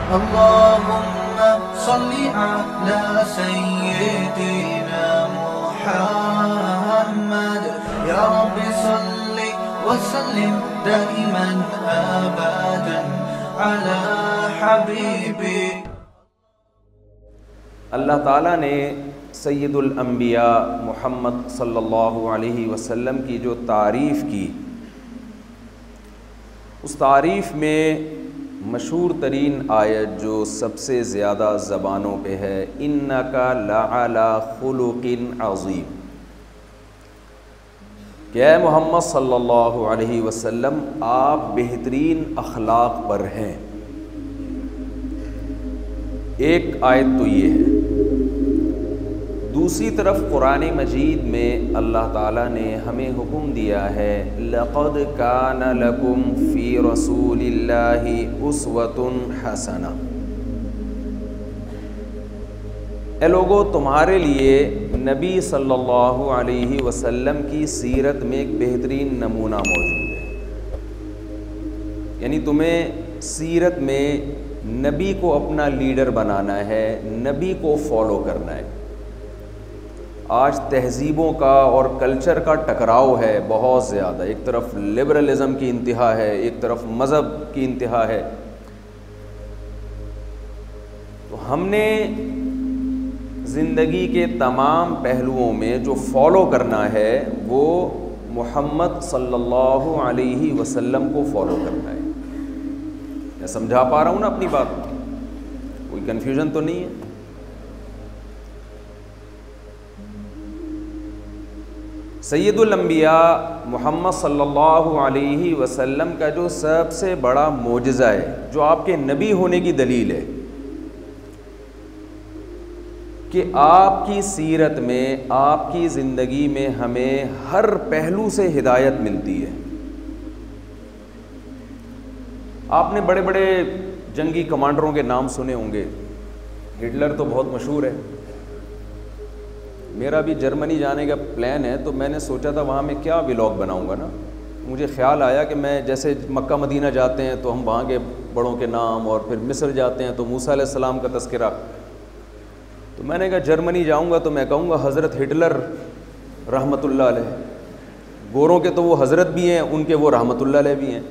अल्लाहुम्मा सल्ली अला सय्यिदिना मुहम्मद या रब्बि सल्ली व सल्लिम दाइमन अबदन अला हबीबी। अल्लाह ताला ने सय्यदुल अंबिया मुहम्मद सल्लल्लाहु अलैहि वसल्लम की जो तारीफ़ की, उस तारीफ़ में मशहूर तरीन आयत जो सबसे ज़्यादा ज़बानों पे है, इन्नका लअला खुलुक़िन अज़ीम, क्या मोहम्मद सल्लल्लाहु अलैहि वसल्लम आप बेहतरीन अखलाक पर हैं। एक आयत तो ये है। दूसरी तरफ कुरान मजीद में अल्लाह ताला ने हमें हुक्म दिया है, लक़द कान लकुम फ़ी रसूलिल्लाहि उस्वतुन हसना। ए लोगो, तुम्हारे लिए नबी सल्लल्लाहु अलैहि वसल्लम की सीरत में एक बेहतरीन नमूना मौजूद है। यानी तुम्हें सीरत में नबी को अपना लीडर बनाना है, नबी को फॉलो करना है। आज तहज़ीबों का और कल्चर का टकराव है बहुत ज़्यादा। एक तरफ लिबरलिज़म की इंतहा है, एक तरफ मज़हब की इंतहा है। तो हमने ज़िंदगी के तमाम पहलुओं में जो फॉलो करना है वो मोहम्मद सल्लल्लाहु अलैहि वसल्लम को फॉलो करना है। मैं समझा पा रहा हूँ ना अपनी बात? कोई कन्फ्यूज़न तो नहीं है? सैयदुल अंबिया मोहम्मद सल्लल्लाहु अलैहि वसल्लम का जो सबसे बड़ा मोजज़ा है, जो आपके नबी होने की दलील है, कि आपकी सीरत में, आपकी ज़िंदगी में हमें हर पहलू से हिदायत मिलती है। आपने बड़े बड़े जंगी कमांडरों के नाम सुने होंगे। हिटलर तो बहुत मशहूर है। मेरा भी जर्मनी जाने का प्लान है, तो मैंने सोचा था वहाँ मैं क्या व्लॉग बनाऊँगा ना। मुझे ख्याल आया कि मैं जैसे मक्का मदीना जाते हैं तो हम वहाँ के बड़ों के नाम, और फिर मिस्र जाते हैं तो मूसा अलैहिस्सलाम का तज़किरा। तो मैंने कहा जर्मनी जाऊँगा तो मैं कहूँगा हज़रत हिटलर रहमतुल्लाह अलैह। गोरों के तो वो हज़रत भी हैं, उनके वो रहमतुल्लाह अलैह भी हैं।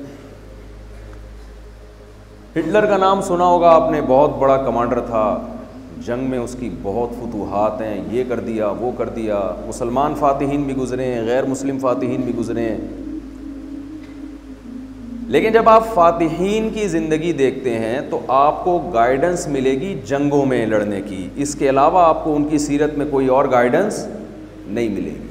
हिटलर का नाम सुना होगा आपने, बहुत बड़ा कमांडर था, जंग में उसकी बहुत फतूहात हैं, ये कर दिया वो कर दिया। मुसलमान फ़ातिहीन भी गुज़रे हैं, गैर मुस्लिम फ़ातिहीन भी गुज़रे हैं। लेकिन जब आप फ़ातिहीन की ज़िंदगी देखते हैं तो आपको गाइडेंस मिलेगी जंगों में लड़ने की। इसके अलावा आपको उनकी सीरत में कोई और गाइडेंस नहीं मिलेगी।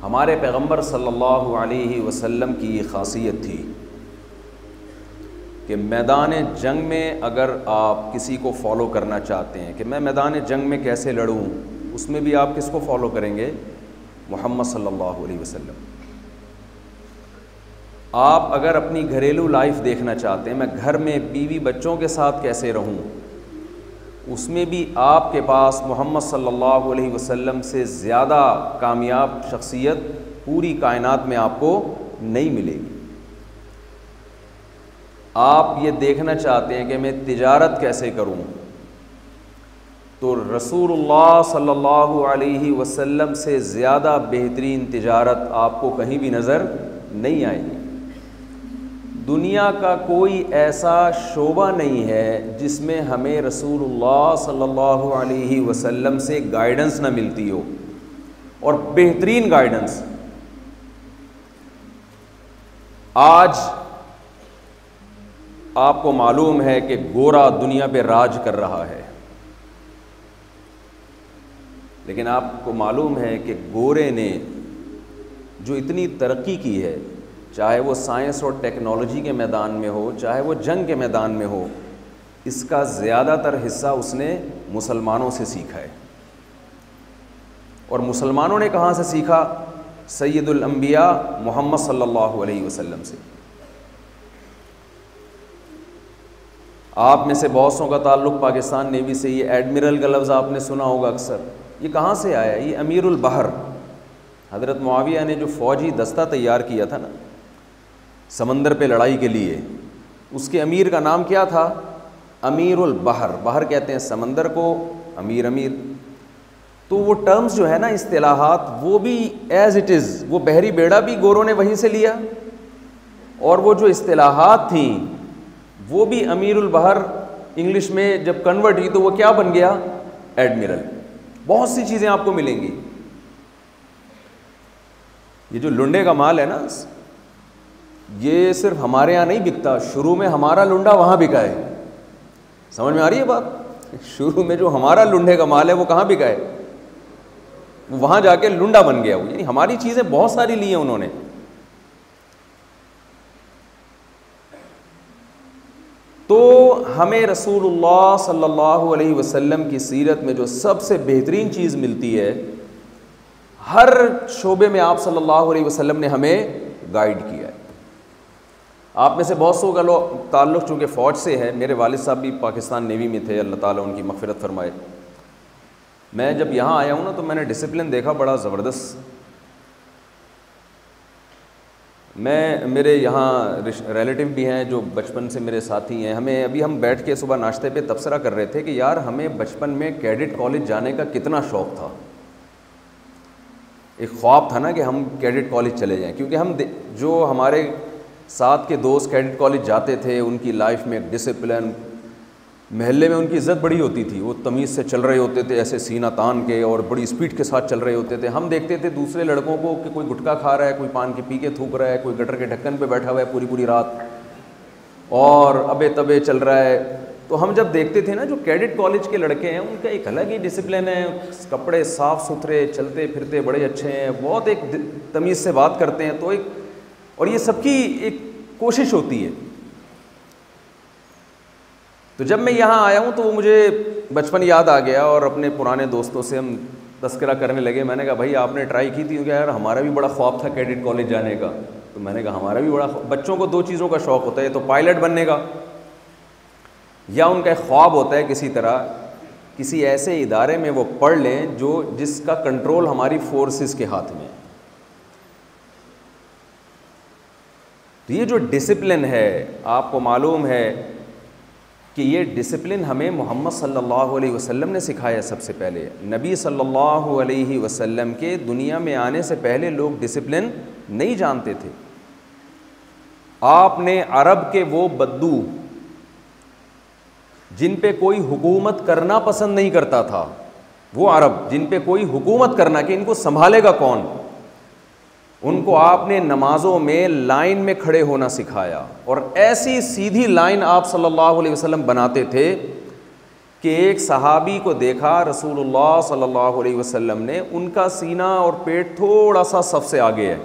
हमारे पैगंबर सल्लल्लाहु अलैहि वसल्लम की ये ख़ासियत थी कि मैदान जंग में अगर आप किसी को फॉलो करना चाहते हैं कि मैं मैदान जंग में कैसे लड़ूं, उसमें भी आप किसको फॉलो करेंगे? मोहम्मद सल्लल्लाहु अलैहि वसल्लम। आप अगर अपनी घरेलू लाइफ देखना चाहते हैं, मैं घर में बीवी बच्चों के साथ कैसे रहूं, उसमें भी आपके पास मोहम्मद सल्लल्लाहु अलैहि वसल्लम से ज़्यादा कामयाब शख्सियत पूरी कायनात में आपको नहीं मिलेगी। आप ये देखना चाहते हैं कि मैं तिजारत कैसे करूं, तो रसूलुल्लाह सल्लल्लाहु अलैहि वसल्लम से ज़्यादा बेहतरीन तिजारत आपको कहीं भी नज़र नहीं आएगी। दुनिया का कोई ऐसा शोबा नहीं है जिसमें हमें रसूलुल्लाह सल्लल्लाहु अलैहि वसल्लम से गाइडेंस ना मिलती हो, और बेहतरीन गाइडेंस। आज आपको मालूम है कि गोरा दुनिया पे राज कर रहा है, लेकिन आपको मालूम है कि गोरे ने जो इतनी तरक्की की है, चाहे वो साइंस और टेक्नोलॉजी के मैदान में हो, चाहे वो जंग के मैदान में हो, इसका ज़्यादातर हिस्सा उसने मुसलमानों से सीखा है। और मुसलमानों ने कहाँ से सीखा? सैयदुल अंबिया मोहम्मद सल्लल्लाहु अलैहि वसल्लम से। आप में से बहुत सौ का ताल्लुक़ पाकिस्तान नेवी से। ये एडमिरल का लफ्ज़ आपने सुना होगा अक्सर। ये कहाँ से आया? ये अमीरुल बहर हज़रत मुआविया ने जो फ़ौजी दस्ता तैयार किया था ना समंदर पे लड़ाई के लिए, उसके अमीर का नाम क्या था? अमीरुल बहर। बहर कहते हैं समंदर को, अमीर अमीर। तो वो टर्म्स जो है ना, इस्तिलाहात, वो भी एज इट इज़, वो बहरी बेड़ा भी गोरों ने वहीं से लिया, और वो जो इस्तिलाहात थी वो भी अमीरुल बहर इंग्लिश में जब कन्वर्ट हुई तो वो क्या बन गया? एडमिरल। बहुत सी चीज़ें आपको मिलेंगी। ये जो लुंडे का माल है ना, ये सिर्फ हमारे यहाँ नहीं बिकता, शुरू में हमारा लुंडा वहाँ बिका है। समझ में आ रही है बात? शुरू में जो हमारा लुंडे का माल है वो कहाँ बिका है? वो वहाँ जाके लुंडा बन गया वो। यानी हमारी चीज़ें बहुत सारी ली हैं उन्होंने। तो हमें रसूलुल्लाह सल्लल्लाहु अलैहि वसल्लम की सीरत में जो सबसे बेहतरीन चीज़ मिलती है, हर शोबे में आप सल्लल्लाहु अलैहि वसल्लम ने हमें गाइड किया है। आप में से बहुत सौ का ताल्लुक़ चूँकि फ़ौज से है, मेरे वालिद साहब भी पाकिस्तान नेवी में थे, अल्लाह ताला उनकी मग़फ़िरत फरमाए। मैं जब यहाँ आया हूँ ना तो मैंने डिसिप्लिन देखा बड़ा ज़बरदस्त। मेरे यहाँ रिलेटिव भी हैं जो बचपन से मेरे साथी हैं। हम बैठ के सुबह नाश्ते पे तबसरा कर रहे थे कि यार हमें बचपन में कैडेट कॉलेज जाने का कितना शौक़ था। एक ख्वाब था ना कि हम कैडेट कॉलेज चले जाएं, क्योंकि हम जो हमारे साथ के दोस्त कैडेट कॉलेज जाते थे उनकी लाइफ में डिसिप्लिन, महल्ले में उनकी इज़्ज़त बड़ी होती थी। वो तमीज़ से चल रहे होते थे, ऐसे सीना तान के, और बड़ी स्पीड के साथ चल रहे होते थे। हम देखते थे दूसरे लड़कों को कि कोई गुटखा खा रहा है, कोई पान के पी के थूक रहा है, कोई गटर के ढक्कन पे बैठा हुआ है पूरी पूरी रात और अबे तबे चल रहा है। तो हम जब देखते थे ना, जो कैडेट कॉलेज के लड़के हैं उनका एक अलग ही डिसिप्लिन है, कपड़े साफ़ सुथरे, चलते फिरते बड़े अच्छे हैं, बहुत एक तमीज़ से बात करते हैं। तो और ये सबकी एक कोशिश होती है। तो जब मैं यहाँ आया हूँ तो मुझे बचपन याद आ गया और अपने पुराने दोस्तों से हम तस्करा करने लगे। मैंने कहा भाई आपने ट्राई की थी क्या? यार हमारा भी बड़ा ख्वाब था कैडेट कॉलेज जाने का। तो मैंने कहा हमारा भी बड़ा, बच्चों को दो चीज़ों का शौक़ होता है, तो पायलट बनने का, या उनका एक ख्वाब होता है किसी तरह किसी ऐसे इदारे में वो पढ़ लें जिसका कंट्रोल हमारी फोर्सेस के हाथ में। तो ये जो डिसिप्लिन है, आपको मालूम है कि ये डिसिप्लिन हमें मोहम्मद सल्लल्लाहु अलैहि वसल्लम ने सिखाया। सबसे पहले नबी सल्लल्लाहु अलैहि वसल्लम के दुनिया में आने से पहले लोग डिसिप्लिन नहीं जानते थे। आपने अरब के वो बद्दू जिन पे कोई हुकूमत करना पसंद नहीं करता था, वो अरब जिन पे कोई हुकूमत करना कि इनको संभालेगा कौन, उनको आपने नमाज़ों में लाइन में खड़े होना सिखाया। और ऐसी सीधी लाइन आप सल्लल्लाहु अलैहि वसल्लम बनाते थे कि एक सहाबी को देखा रसूलुल्लाह सल्लल्लाहु अलैहि वसल्लम ने, उनका सीना और पेट थोड़ा सा सफ से आगे है।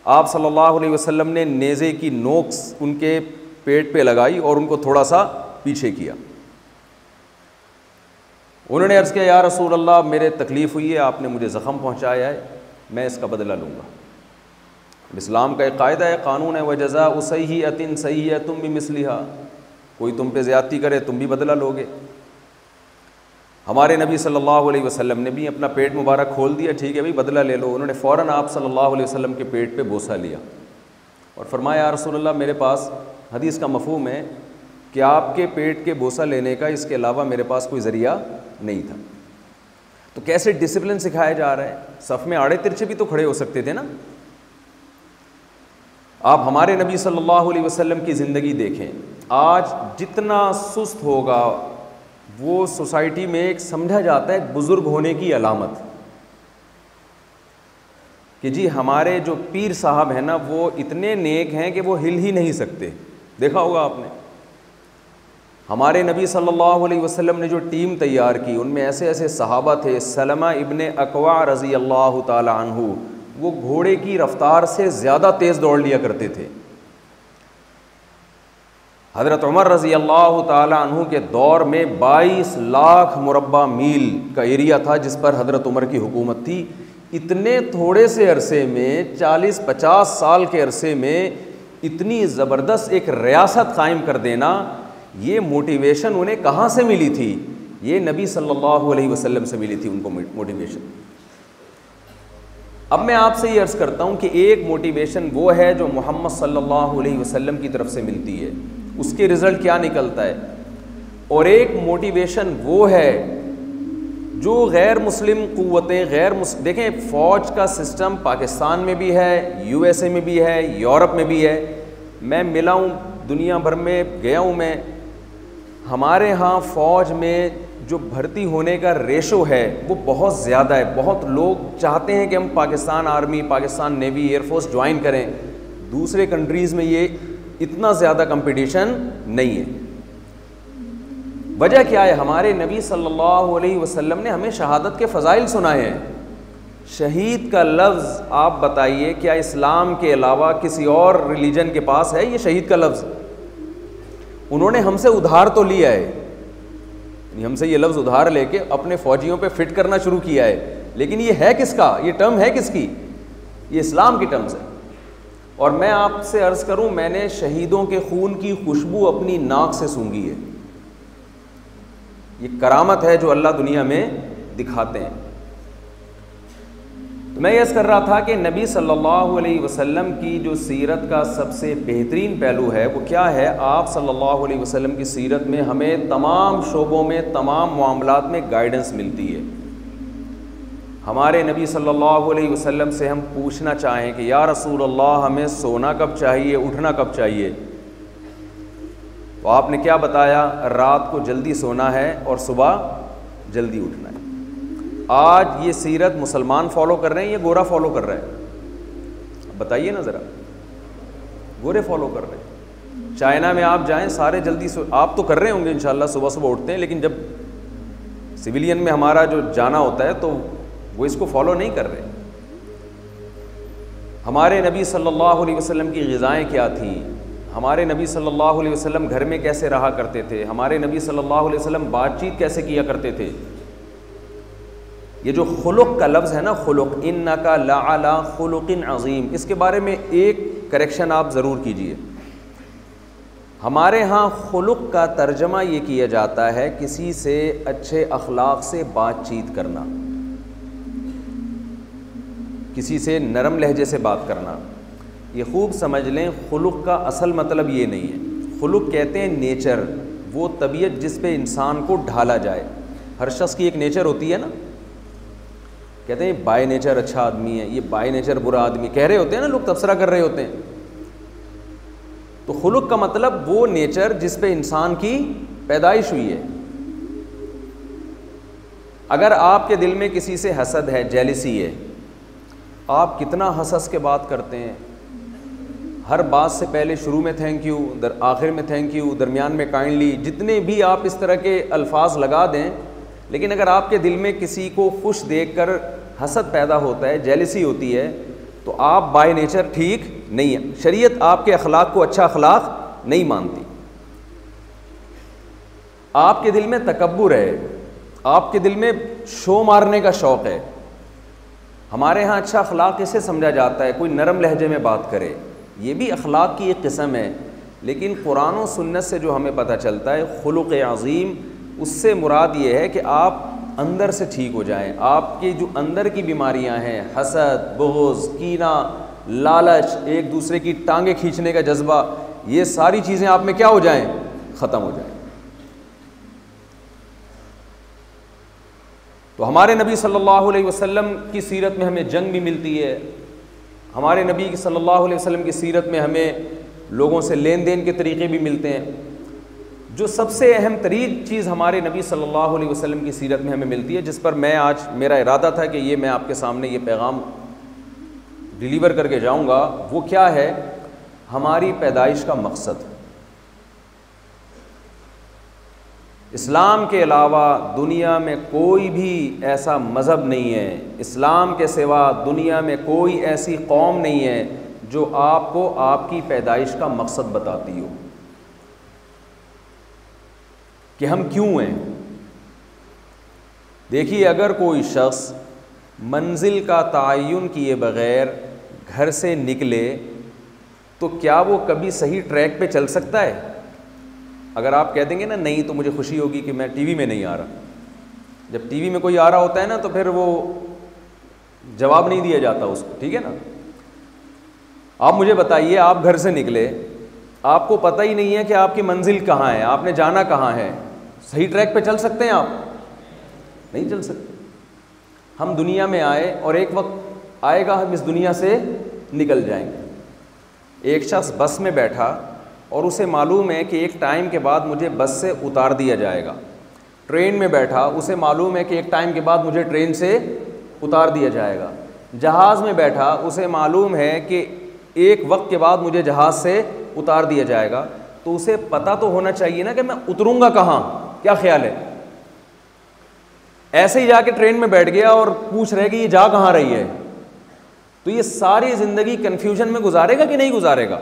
आप सल्लल्लाहु अलैहि वसल्लम ने नेज़े की नोक उनके पेट पे लगाई और उनको थोड़ा सा पीछे किया। उन्होंने अर्ज़ किया या रसूल अल्लाह, मेरे तकलीफ़ हुई है, आपने मुझे ज़ख़म पहुँचाया है, मैं इसका बदला लूँगा। इस्लाम का एक कायदा है, कानून है, वजज़ा उसय्यतिन सय्यतुम बिमिस्लिहा, कोई तुम पे ज़्यादती करे तुम भी बदला लोगे। हमारे नबी सल्लल्लाहु अलैहि वसल्लम ने भी अपना पेट मुबारक खोल दिया, ठीक है भाई बदला ले लो। उन्होंने फ़ौरन आप सल्लल्लाहु अलैहि वसल्लम के पेट पे बोसा लिया और फरमाया या रसूल अल्लाह, मेरे पास हदीस का मफ़हूम है कि आपके पेट के बोसा लेने का इसके अलावा मेरे पास कोई ज़रिया नहीं था। तो कैसे डिसिप्लिन सिखाया जा रहा है। सफ़ में आड़े तिरछे भी तो खड़े हो सकते थे ना। आप हमारे नबी सल्लल्लाहु अलैहि वसल्लम की ज़िंदगी देखें, आज जितना सुस्त होगा वो सोसाइटी में एक समझा जाता है बुज़ुर्ग होने की अलामत, कि जी हमारे जो पीर साहब हैं ना वो इतने नेक हैं कि वो हिल ही नहीं सकते। देखा होगा आपने, हमारे नबी सल्लल्लाहु अलैहि वसल्लम ने जो टीम तैयार की उनमें ऐसे ऐसे सहाबा थे। सलमा इब्ने अकवा रज़ी अल्लाह ताला अन्हु, वो घोड़े की रफ्तार से ज़्यादा तेज़ दौड़ लिया करते थे। हज़रत उमर रज़ी अल्लाह ताला अन्हु के दौर में 22 लाख मुरब्बा मील का एरिया था जिस पर हज़रत उमर की हुकूमत थी। इतने थोड़े से अरसे में, 40-50 साल के अरसे में इतनी ज़बरदस्त एक रियासत कायम कर देना, ये मोटिवेशन उन्हें कहाँ से मिली थी? ये नबी सल्लल्लाहु अलैहि वसल्लम से मिली थी उनको मोटिवेशन। अब मैं आपसे ये अर्ज़ करता हूँ कि एक मोटिवेशन वो है जो मोहम्मद सल्लल्लाहु अलैहि वसल्लम की तरफ से मिलती है, उसके रिज़ल्ट क्या निकलता है, और एक मोटिवेशन वो है जो गैर मुस्लिम क़ुव्वतें देखें, फ़ौज का सिस्टम पाकिस्तान में भी है, यूएसए में भी है, यूरोप में भी है। मैं मिला हूँ, दुनिया भर में गया हूँ मैं। हमारे यहाँ फ़ौज में जो भर्ती होने का रेशो है वो बहुत ज़्यादा है। बहुत लोग चाहते हैं कि हम Pakistan army, Pakistan navy, air force join करें। दूसरे कंट्रीज़ में ये इतना ज़्यादा कंपटीशन नहीं है। वजह क्या है? हमारे नबी सल्लल्लाहु अलैहि वसल्लम ने हमें शहादत के फ़ज़ाइल सुनाए हैं। शहीद का लफ्ज़ आप बताइए, क्या इस्लाम के अलावा किसी और रिलीजन के पास है ये शहीद का लफ्ज़? उन्होंने हमसे उधार तो लिया है, हमसे ये लफ्ज़ उधार लेके अपने फ़ौजियों पे फिट करना शुरू किया है, लेकिन ये है किसका? ये टर्म है किसकी? ये इस्लाम की टर्म्स है। और मैं आपसे अर्ज़ करूं, मैंने शहीदों के खून की खुशबू अपनी नाक से सूंघी है। ये करामत है जो अल्लाह दुनिया में दिखाते हैं। तो मैं ये अर्ज़ कर रहा था कि नबी सल्लल्लाहु अलैहि वसल्लम की जो सीरत का सबसे बेहतरीन पहलू है वो क्या है? आप सल्लल्लाहु अलैहि वसल्लम की सीरत में हमें तमाम शोबों में, तमाम मामलात में गाइडेंस मिलती है। हमारे नबी सल्लल्लाहु अलैहि वसल्लम से हम पूछना चाहें कि या रसूल अल्लाह, हमें सोना कब चाहिए, उठना कब चाहिए, तो आपने क्या बताया? रात को जल्दी सोना है और सुबह जल्दी उठना है। आज ये सीरत मुसलमान फॉलो कर रहे हैं या गोरा फॉलो कर रहा है? बताइए ना ज़रा। गोरे फॉलो कर रहे हैं। चाइना में आप जाएं, सारे जल्दी आप तो कर रहे होंगे इंशाल्लाह, सुबह सुबह उठते हैं, लेकिन जब सिविलियन में हमारा जो जाना होता है तो वो इसको फॉलो नहीं कर रहे। हमारे नबी सल्लल्लाहु अलैहि वसल्लम की ग़िज़ाएँ क्या थीं? हमारे नबी सल्लल्लाहु अलैहि वसल्लम घर में कैसे रहा करते थे? हमारे नबी सल्लल्लाहु अलैहि वसल्लम बातचीत कैसे किया करते थे? ये जो खुलुक का लफ्ज़ है ना, खुलुक, इन्नका लअला खुलुकिन अज़ीम, इसके बारे में एक करेक्शन आप ज़रूर कीजिए। हमारे यहाँ खुलुक का तर्जमा ये किया जाता है किसी से अच्छे अखलाक से बातचीत करना, किसी से नरम लहजे से बात करना। ये खूब समझ लें, खुलुक का असल मतलब ये नहीं है। खुलुक कहते हैं नेचर, वो तबीयत जिस पे इंसान को ढाला जाए। हर शख्स की एक नेचर होती है ना। कहते हैं बाय नेचर अच्छा आदमी है, ये बाय नेचर बुरा आदमी, कह रहे होते हैं ना लोग, तबसरा कर रहे होते हैं। तो खुलुक का मतलब वो नेचर जिस पे इंसान की पैदाइश हुई है। अगर आपके दिल में किसी से हसद है, जेलिसी है, आप कितना हंस के बात करते हैं, हर बात से पहले शुरू में थैंक यू, आखिर में थैंक यू, दरमियान में काइंडली, जितने भी आप इस तरह के अल्फाज लगा दें, लेकिन अगर आपके दिल में किसी को खुश देखकर हसद पैदा होता है, जेलिसी होती है, तो आप बाय नेचर ठीक नहीं है। शरीयत आपके अखलाक को अच्छा अखलाक नहीं मानती। आपके दिल में तकब्बुर है, आपके दिल में शो मारने का शौक़ है। हमारे यहाँ अच्छा अखलाक इसे समझा जाता है कोई नरम लहजे में बात करे, ये भी अखलाक की एक किस्म है। लेकिन कुरान और सुन्नत से जो हमें पता चलता है खुलुक़ अज़ीम, उससे मुराद ये है कि आप अंदर से ठीक हो जाएं। आपकी जो अंदर की बीमारियां हैं, हसद, बुग़्ज़, कीना, लालच, एक दूसरे की टांगें खींचने का जज्बा, ये सारी चीज़ें आप में क्या हो जाएं? ख़त्म हो जाएं। तो हमारे नबी सल्लल्लाहु अलैहि वसल्लम की सीरत में हमें जंग भी मिलती है। हमारे नबी सल्लल्लाहु अलैहि वसल्लम की सीरत में हमें लोगों से लेन देन के तरीक़े भी मिलते हैं। जो सबसे अहम तरीन चीज़ हमारे नबी सल्लल्लाहु अलैहि वसल्लम की सीरत में हमें मिलती है, जिस पर मैं आज, मेरा इरादा था कि ये मैं आपके सामने ये पैगाम डिलीवर करके जाऊंगा, वो क्या है? हमारी पैदाइश का मकसद। इस्लाम के अलावा दुनिया में कोई भी ऐसा मज़हब नहीं है, इस्लाम के सिवा दुनिया में कोई ऐसी कौम नहीं है जो आपको आपकी पैदाइश का मकसद बताती हो कि हम क्यों हैं। देखिए, अगर कोई शख्स मंजिल का तयन किए बग़ैर घर से निकले तो क्या वो कभी सही ट्रैक पे चल सकता है? अगर आप कह देंगे ना नहीं, तो मुझे खुशी होगी कि मैं टीवी में नहीं आ रहा। जब टीवी में कोई आ रहा होता है ना, तो फिर वो जवाब नहीं दिया जाता उसको, ठीक है ना। आप मुझे बताइए, आप घर से निकले, आपको पता ही नहीं है कि आपकी मंजिल कहाँ है, आपने जाना कहाँ है, सही ट्रैक पे चल सकते हैं आप? नहीं चल सकते। हम दुनिया में आए और एक वक्त आएगा हम इस दुनिया से निकल जाएंगे। एक शख्स बस में बैठा और उसे मालूम है कि एक टाइम के बाद मुझे बस से उतार दिया जाएगा। ट्रेन में बैठा, उसे मालूम है कि एक टाइम के बाद मुझे ट्रेन से उतार दिया जाएगा। जहाज़ में बैठा, उसे मालूम है कि एक वक्त के बाद मुझे जहाज़ से उतार दिया जाएगा। तो उसे पता तो होना चाहिए ना कि मैं उतरूँगा कहाँ, क्या ख्याल है? ऐसे ही जाके ट्रेन में बैठ गया और पूछ रहे कि ये जा कहाँ रही है, तो ये सारी ज़िंदगी कन्फ्यूजन में गुजारेगा कि नहीं गुजारेगा?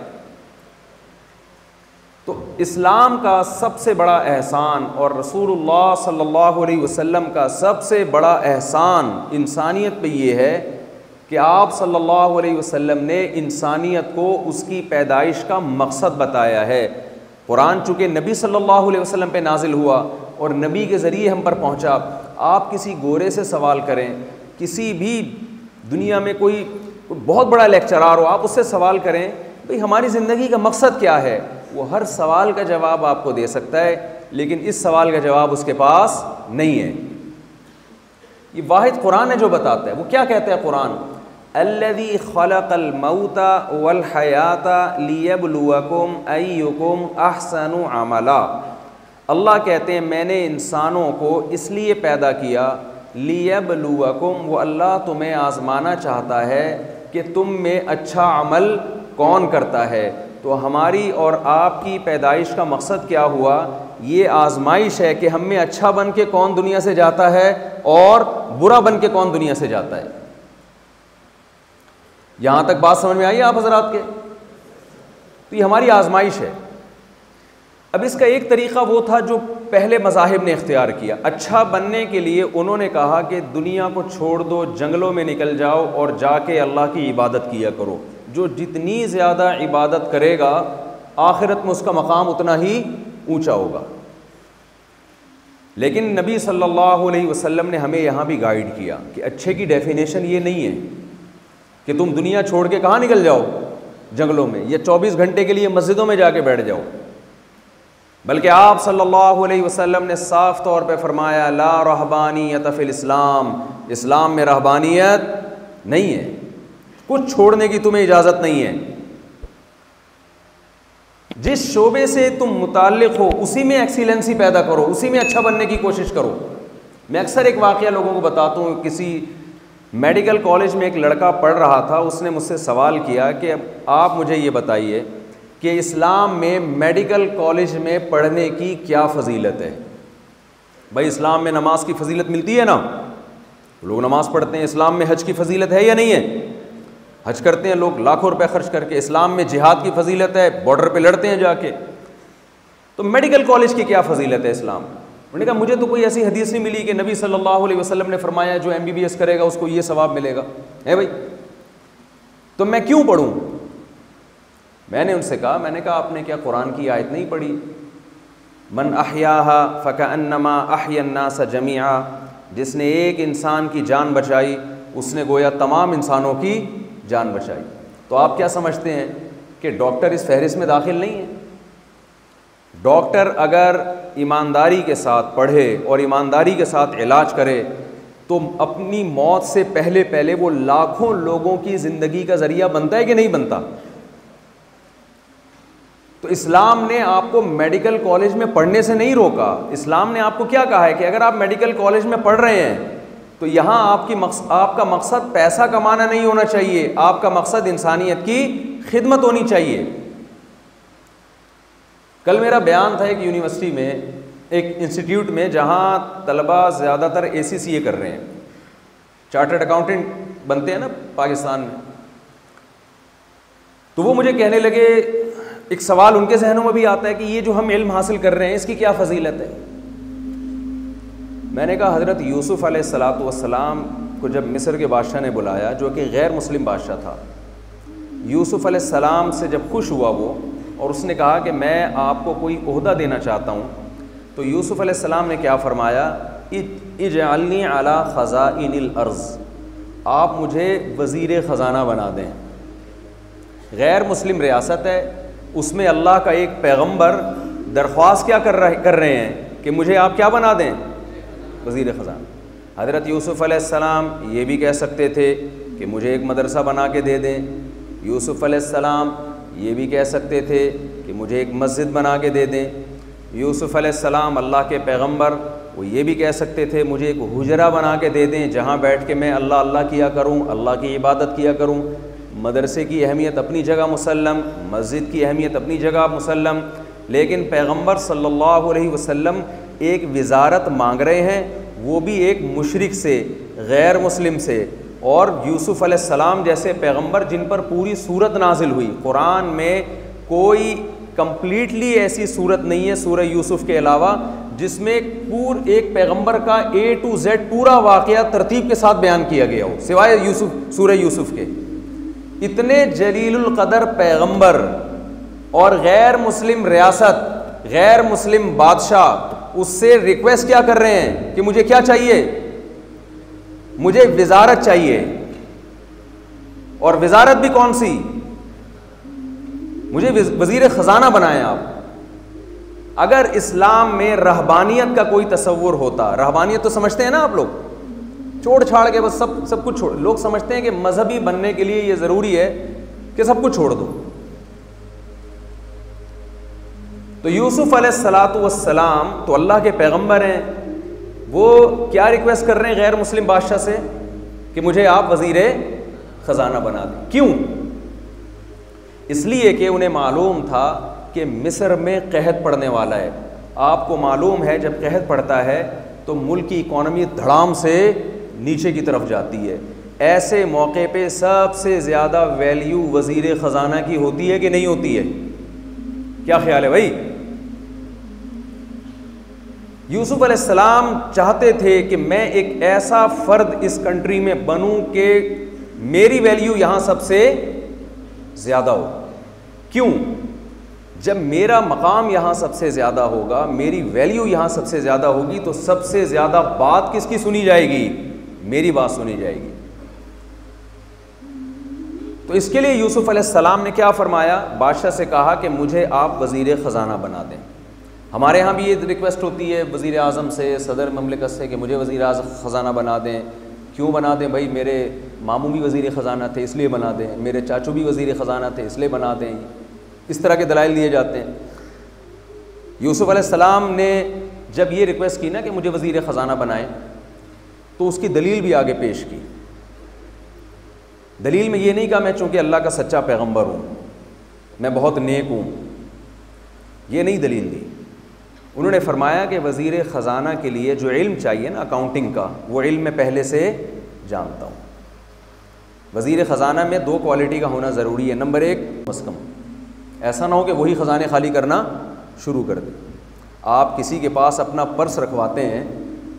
तो इस्लाम का सबसे बड़ा एहसान और रसूलुल्लाह सल्लल्लाहु अलैहि वसल्लम का सबसे बड़ा एहसान इंसानियत पे ये है कि आप सल्लल्लाहु अलैहि वसल्लम ने इंसानियत को उसकी पैदाइश का मकसद बताया है। कुरान चूँकि नबी सल्लल्लाहु अलैहि वसल्लम पे नाजिल हुआ और नबी के ज़रिए हम पर पहुँचा। आप किसी गोरे से सवाल करें, किसी भी दुनिया में कोई बहुत बड़ा लेक्चरार हो, आप उससे सवाल करें भाई हमारी ज़िंदगी का मकसद क्या है, वो हर सवाल का जवाब आपको दे सकता है, लेकिन इस सवाल का जवाब उसके पास नहीं है। ये वाहिद कुरान है जो बताता है। वो क्या कहता है कुरान? अल्लज़ी खलक़ल मौता वल हयाता लियब्लुवकुम अय्युकुम अहसनु अमला। अल्लाह कहते हैं मैंने इंसानों को इसलिए पैदा किया, लियब्लुवकुम, वो अल्लाह तुम्हें आज़माना चाहता है कि तुम में अच्छा अमल कौन करता है। तो हमारी और आपकी पैदाइश का मकसद क्या हुआ? ये आजमाइश है कि हम में अच्छा बन के कौन दुनिया से जाता है और बुरा बन के कौन दुनिया से जाता है। यहाँ तक बात समझ में आई आप हजरात के? तो ये हमारी आजमाइश है। अब इसका एक तरीक़ा वो था जो पहले मज़ाहिब ने इख्तियार किया। अच्छा बनने के लिए उन्होंने कहा कि दुनिया को छोड़ दो, जंगलों में निकल जाओ और जाके अल्लाह की इबादत किया करो। जो जितनी ज़्यादा इबादत करेगा आखिरत में उसका मकाम उतना ही ऊंचा होगा। लेकिन नबी सल्लल्लाहु अलैहि वसल्लम ने हमें यहाँ भी गाइड किया कि अच्छे की डेफिनेशन ये नहीं है कि तुम दुनिया छोड़ के कहाँ निकल जाओ जंगलों में, या 24 घंटे के लिए मस्जिदों में जाके बैठ जाओ, बल्कि आप सल्लल्लाहु अलैहि वसल्लम ने साफ तौर पे फरमाया ला रहबानियत फिल इस्लाम, इस्लाम में रहबानियत नहीं है, कुछ छोड़ने की तुम्हें इजाज़त नहीं है। जिस शोबे से तुम मुताल्लिक हो उसी में एक्सीलेंसी पैदा करो, उसी में अच्छा बनने की कोशिश करो। मैं अक्सर एक वाक़या लोगों को बताता हूँ। किसी मेडिकल कॉलेज में एक लड़का पढ़ रहा था, उसने मुझसे सवाल किया कि आप मुझे ये बताइए कि इस्लाम में मेडिकल कॉलेज में पढ़ने की क्या फ़जीलत है। भाई इस्लाम में नमाज की फ़जीलत मिलती है ना, लोग नमाज़ पढ़ते हैं। इस्लाम में हज की फ़जीलत है या नहीं है? हज करते हैं लोग लाखों रुपए खर्च करके। इस्लाम में जिहाद की फ़जीलत है, बॉर्डर पे लड़ते हैं जाके। तो मेडिकल कॉलेज की क्या फ़जीलत है इस्लाम? उन्होंने कहा मुझे तो कोई ऐसी हदीस नहीं मिली कि नबी सल्लल्लाहु अलैहि वसल्लम ने फरमाया जो MBBS करेगा उसको ये सवाब मिलेगा। है भाई, तो मैं क्यों पढ़ूँ? मैंने उनसे कहा, मैंने कहा आपने क्या कुरान की आयत नहीं पढ़ी? मन अहयाहा फ़कअन्नमा अहयन्नास जमीआ, जिसने एक इंसान की जान बचाई उसने गोया तमाम इंसानों की जान बचाई। तो आप क्या समझते हैं कि डॉक्टर इस फहरिस्त में दाखिल नहीं है? डॉक्टर अगर ईमानदारी के साथ पढ़े और ईमानदारी के साथ इलाज करे तो अपनी मौत से पहले पहले वो लाखों लोगों की ज़िंदगी का ज़रिया बनता है कि नहीं बनता? तो इस्लाम ने आपको मेडिकल कॉलेज में पढ़ने से नहीं रोका। इस्लाम ने आपको क्या कहा है कि अगर आप मेडिकल कॉलेज में पढ़ रहे हैं तो यहाँ आपका मकसद पैसा कमाना नहीं होना चाहिए, आपका मकसद इंसानियत की खिदमत होनी चाहिए। कल मेरा बयान था एक यूनिवर्सिटी में, एक इंस्टीट्यूट में, जहाँ तलबा ज़्यादातर ACCA कर रहे हैं, चार्टर्ड अकाउंटेंट बनते हैं ना पाकिस्तान में। तो वो मुझे कहने लगे, एक सवाल उनके जहनों में भी आता है कि ये जो हम इल्म हासिल कर रहे हैं इसकी क्या फ़जीलत है। मैंने कहा हज़रत यूसुफ़ अलैहिस्सलातु वस्सलाम को जब मिस्र के बादशाह ने बुलाया, जो कि गैर मुस्लिम बादशाह था, यूसुफ़ अलैहिस्सलाम से जब खुश हुआ वो और उसने कहा कि मैं आपको कोई ओहदा देना चाहता हूँ, तो यूसुफ़ अलैहिस्सलाम ने क्या फ़रमाया? इजअलनी अला ख़ज़ाइनिल अर्ज़, आप मुझे वज़ीर ख़ज़ाना बना दें। गैर मुस्लिम रियासत है, उसमें अल्लाह का एक पैगंबर दरख्वास्त क्या कर रहे हैं कि मुझे आप क्या बना दें, वज़ीर ख़ज़ाना। हज़रत यूसुफ़ अलैहिस्सलाम ये भी कह सकते थे कि मुझे एक मदरसा बना के दे दें। यूसुफ़ अलैहिस्सलाम ये भी कह सकते थे कि मुझे एक मस्जिद बना के दे दें। यूसुफ़ अलैहिस्सलाम अल्लाह के पैगंबर वो ये भी कह सकते थे मुझे एक हुजरा बना के दे दें जहाँ बैठ के मैं अल्लाह अल्लाह किया करूँ, अल्लाह की इबादत किया करूँ। मदरसे की अहमियत अपनी जगह मुसल्लम, मस्जिद की अहमियत अपनी जगह मुसल्लम, लेकिन पैगंबर सल्लल्लाहु अलैहि वसल्लम एक वज़ारत मांग रहे हैं, वो भी एक मुशरिक से, गैर मुस्लिम से। और यूसुफ़ अलैहिस्सलाम जैसे पैगंबर जिन पर पूरी सूरत नाजिल हुई, कुरान में कोई कंप्लीटली ऐसी सूरत नहीं है सूरह यूसुफ़ के अलावा जिसमें एक पैगंबर का A to Z पूरा वाक़या तरतीब के साथ बयान किया गया हो, सिवाय सूरह यूसुफ़ के। इतने जलीलुल क़दर पैगंबर और गैर मुस्लिम रियासत, गैर मुस्लिम बादशाह उससे रिक्वेस्ट क्या कर रहे हैं कि मुझे क्या चाहिए, मुझे वज़ारत चाहिए। और वज़ारत भी कौन सी, मुझे वज़ीर ख़ज़ाना बनाएं आप। अगर इस्लाम में रहबानियत का कोई तसव्वुर होता, रहबानियत तो समझते हैं ना आप लोग, छोड़ छाड़ के बस सब कुछ छोड़, लोग समझते हैं कि मजहबी बनने के लिए ये ज़रूरी है कि सब कुछ छोड़ दो। तो यूसुफ़ अलैहिस्सलातु वस्सलाम तो अल्लाह के पैगंबर हैं, वो क्या रिक्वेस्ट कर रहे हैं गैर मुस्लिम बादशाह से कि मुझे आप वज़ीर ख़ज़ाना बना दें। क्यों? इसलिए कि उन्हें मालूम था कि मिस्र में कहत पड़ने वाला है। आपको मालूम है जब कहत पड़ता है तो मुल्क की इकॉनमी धड़ाम से नीचे की तरफ जाती है। ऐसे मौके पे सबसे ज़्यादा वैल्यू वज़ीर ख़ज़ाना की होती है कि नहीं होती है? क्या ख्याल है भाई? यूसुफ़ अलैहिस्सलाम चाहते थे कि मैं एक ऐसा फ़र्द इस कंट्री में बनूं कि मेरी वैल्यू यहाँ सबसे ज़्यादा हो। क्यों? जब मेरा मकाम यहाँ सबसे ज़्यादा होगा, मेरी वैल्यू यहाँ सबसे ज़्यादा होगी, तो सबसे ज़्यादा बात किसकी सुनी जाएगी? मेरी बात सुनी जाएगी। तो इसके लिए यूसुफ़ अलैहिस्सलाम ने क्या फरमाया? बादशाह से कहा कि मुझे आप वज़ीर ख़ज़ाना बना दें। हमारे यहाँ भी ये रिक्वेस्ट होती है वज़ीर आज़म से, सदर ममलिकत से कि मुझे वज़ीर ख़ज़ाना बना दें। क्यों बना दें भाई? मेरे मामू भी वज़ीर ख़ज़ाना थे इसलिए बना दें, मेरे चाचू भी वज़ीर ख़ज़ाना थे इसलिए बना दें। इस तरह के दलाइल दिए जाते हैं। यूसुफ़ अलैहिस्सलाम ने जब ये रिक्वेस्ट की ना कि मुझे वज़ीर ख़ज़ाना बनाएं, तो उसकी दलील भी आगे पेश की। दलील में ये नहीं कहा मैं चूँकि अल्लाह का सच्चा पैगंबर हूँ, मैं बहुत नेक हूँ, ये नहीं दलील दी। उन्होंने फरमाया कि वज़ीर ख़ज़ाना के लिए जो इल्म चाहिए ना अकाउंटिंग का, वो इल्म मैं पहले से जानता हूँ। वज़ीर ख़ज़ाना में 2 क्वालिटी का होना ज़रूरी है। नंबर 1, कम से कम ऐसा ना हो कि वही ख़ज़ाने खाली करना शुरू कर दे। आप किसी के पास अपना पर्स रखवाते हैं,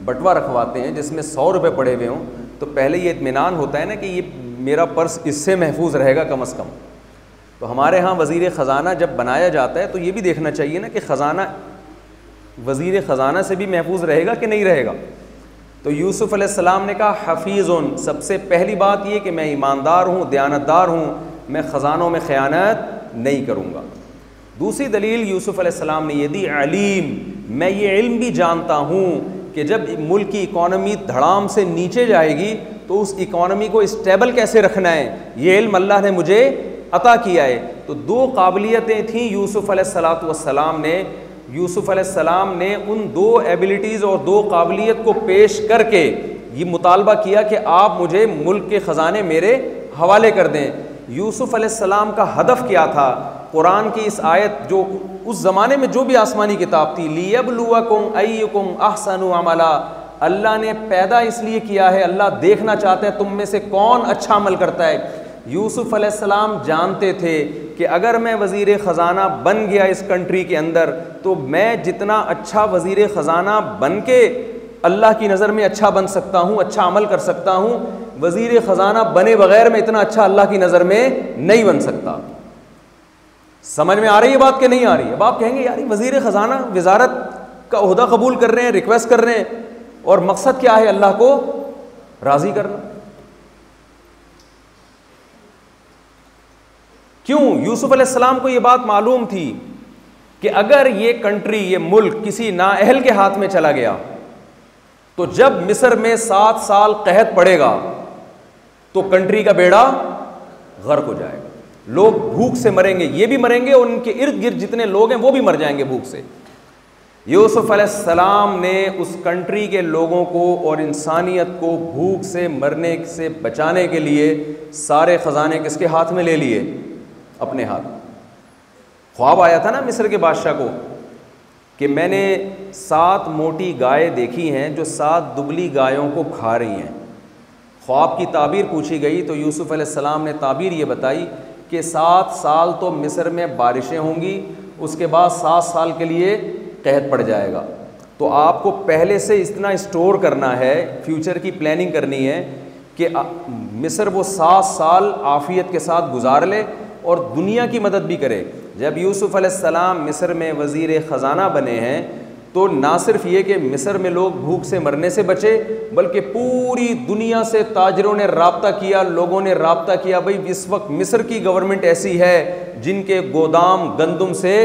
बटवा रखवाते हैं जिसमें 100 रुपये पड़े हुए हों, तो पहले ये इत्मीनान होता है ना कि ये मेरा पर्स इससे महफूज रहेगा कम से कम। तो हमारे यहाँ वज़ीर ख़ज़ाना जब बनाया जाता है तो ये भी देखना चाहिए ना कि ख़ज़ाना वज़ीर ख़ज़ाना से भी महफूज रहेगा कि नहीं रहेगा। तो यूसुफ़ अलैहिस्सलाम ने कहा हफ़ीज़ुन, सबसे पहली बात ये कि मैं ईमानदार हूँ, दयानतदार हूँ, मैं ख़ज़ानों में ख़यानत नहीं करूँगा। दूसरी दलील यूसुफ़ अलैहिस्सलाम ने ये दी, अलीम, मैं ये इल्म भी जानता हूँ कि जब मुल्क की इकॉनमी धड़ाम से नीचे जाएगी तो उस इकॉनमी को स्टेबल कैसे रखना है, ये इल्म अल्लाह ने मुझे अता किया है। तो 2 काबिलियतें थीं यूसुफ़ अलैहिस्सलातु वस्सलाम ने। यूसुफ़ अलैहिस्सलाम ने उन 2 एबिलिटीज़ और 2 काबिलियत को पेश करके ये मुतालबा किया कि आप मुझे मुल्क के ख़ज़ाने मेरे हवाले कर दें। यूसुफ़ अलैहिस्सलाम का हदफ क्या था? कुरान की इस आयत, जो उस ज़माने में जो भी आसमानी किताब थी, लियब्लुवकुम अय्युकुम अहसनु अमला, अल्लाह ने पैदा इसलिए किया है, अल्लाह देखना चाहते हैं तुम में से कौन अच्छा अमल करता है। यूसुफ़ अलैहिस्सलाम जानते थे कि अगर मैं वज़ीर ख़ज़ाना बन गया इस कंट्री के अंदर, तो मैं जितना अच्छा वज़ीर ख़ज़ाना बन के अल्लाह की नज़र में अच्छा बन सकता हूँ, अच्छा अमल कर सकता हूँ, वज़ीर ख़ज़ाना बने बग़ैर मैं इतना अच्छा अल्लाह की नज़र में नहीं बन सकता। समझ में आ रही है बात कि नहीं आ रही है? अब आप कहेंगे यार वज़ीर ख़ज़ाना वज़ारत का ओहदा कबूल कर रहे हैं, रिक्वेस्ट कर रहे हैं, और मकसद क्या है? अल्लाह को राज़ी करना। क्यों? यूसुफ अलैहिस्सलाम को ये बात मालूम थी कि अगर ये कंट्री, ये मुल्क किसी नाअहल के हाथ में चला गया तो जब मिस्र में 7 साल कहत पड़ेगा तो कंट्री का बेड़ा गर्क हो जाएगा, लोग भूख से मरेंगे, ये भी मरेंगे और उनके इर्द गिर्द जितने लोग हैं वो भी मर जाएंगे भूख से। यूसुफ अलैहिस्सलाम ने उस कंट्री के लोगों को और इंसानियत को भूख से मरने से बचाने के लिए सारे ख़जाने किसके हाथ में ले लिए? अपने हाथ। ख्वाब आया था ना मिस्र के बादशाह को कि मैंने 7 मोटी गायें देखी हैं जो 7 दुबली गायों को खा रही हैं। ख्वाब की ताबीर पूछी गई तो यूसुफ अलैहिस्सलाम ने ताबीर ये बताई कि 7 साल तो मिस्र में बारिशें होंगी, उसके बाद 7 साल के लिए कहत पड़ जाएगा। तो आपको पहले से इतना स्टोर करना है, फ्यूचर की प्लानिंग करनी है कि मिस्र वो 7 साल आफियत के साथ गुजार ले और दुनिया की मदद भी करे। जब यूसुफ अलैहिस्सलाम मिस्र में वज़ीर ख़जाना बने हैं तो ना सिर्फ ये कि मिस्र में लोग भूख से मरने से बचे, बल्कि पूरी दुनिया से ताजरों ने राब्ता किया, लोगों ने राब्ता किया। भाई इस वक्त मिस्र की गवर्नमेंट ऐसी है जिनके गोदाम गंदुम से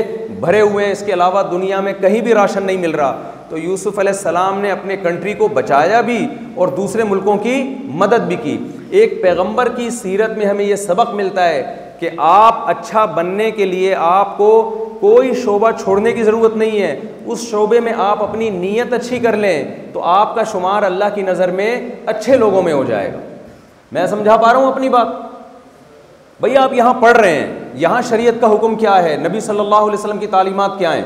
भरे हुए हैं, इसके अलावा दुनिया में कहीं भी राशन नहीं मिल रहा। तो यूसुफ अलैहिस्सलाम ने अपने कंट्री को बचाया भी और दूसरे मुल्कों की मदद भी की। एक पैगंबर की सीरत में हमें यह सबक मिलता है कि आप अच्छा बनने के लिए आपको कोई शोबा छोड़ने की ज़रूरत नहीं है। उस शोबे में आप अपनी नीयत अच्छी कर लें तो आपका शुमार अल्लाह की नज़र में अच्छे लोगों में हो जाएगा। मैं समझा पा रहा हूँ अपनी बात? भैया आप यहाँ पढ़ रहे हैं, यहाँ शरीयत का हुक्म क्या है, नबी सल्लल्लाहु अलैहि वसल्लम की तालीमात क्या हैं?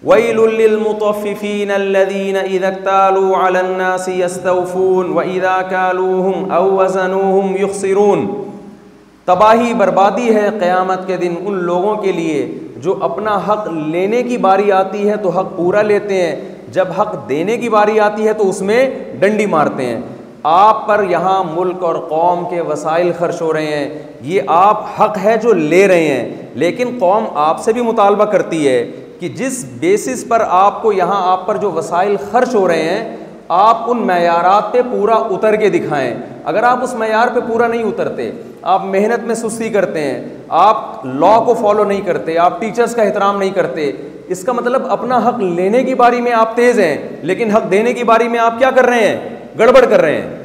वैलुल लिल मुतफ्फिफीन अल्लज़ीना इज़ा इक्तालू अलन नासी यस्तौफून व इज़ा कालूहुम औ वज़नूहुम युख्सिरून। तबाही बर्बादी है क़यामत के दिन उन लोगों के लिए जो अपना हक़ लेने की बारी आती है तो हक़ पूरा लेते हैं, जब हक़ देने की बारी आती है तो उसमें डंडी मारते हैं। आप पर यहाँ मुल्क और कौम के वसाइल खर्च हो रहे हैं, ये आप हक़ है जो ले रहे हैं, लेकिन कौम आपसे भी मुतालबा करती है कि जिस बेसिस पर आपको यहाँ आप पर जो वसाइल खर्च हो रहे हैं आप उन मयारात पे पूरा उतर के दिखाएं। अगर आप उस मयार पे पूरा नहीं उतरते, आप मेहनत में सुस्ती करते हैं, आप लॉ को फॉलो नहीं करते, आप टीचर्स का एहतराम नहीं करते, इसका मतलब अपना हक लेने की बारी में आप तेज हैं, लेकिन हक देने की बारी में आप क्या कर रहे हैं? गड़बड़ कर रहे हैं।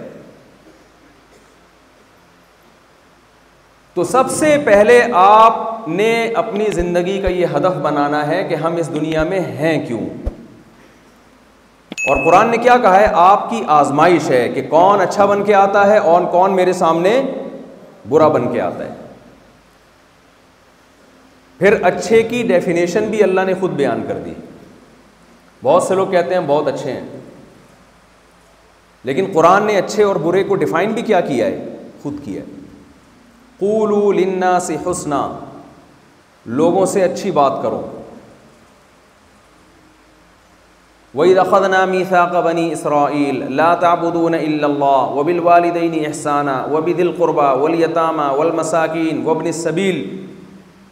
तो सबसे पहले आपने अपनी ज़िंदगी का ये हदफ बनाना है कि हम इस दुनिया में हैं क्यों। और कुरान ने क्या कहा है? आपकी आजमाइश है कि कौन अच्छा बन के आता है और कौन मेरे सामने बुरा बन के आता है। फिर अच्छे की डेफिनेशन भी अल्लाह ने खुद बयान कर दी। बहुत से लोग कहते हैं बहुत अच्छे हैं, लेकिन कुरान ने अच्छे और बुरे को डिफाइन भी क्या किया है? खुद किया है। क़ूलू लिन्नासि हुस्ना, लोगों से अच्छी बात करो। वइज़ अख़ज़ना मीसाक़ बनी इसराईल ला ताबुदून इल्लल्लाह व बिल वालिदैनि इहसाना व बिदिल क़ुरबा वल यतामा वल मसाकीन व इब्निस सबील।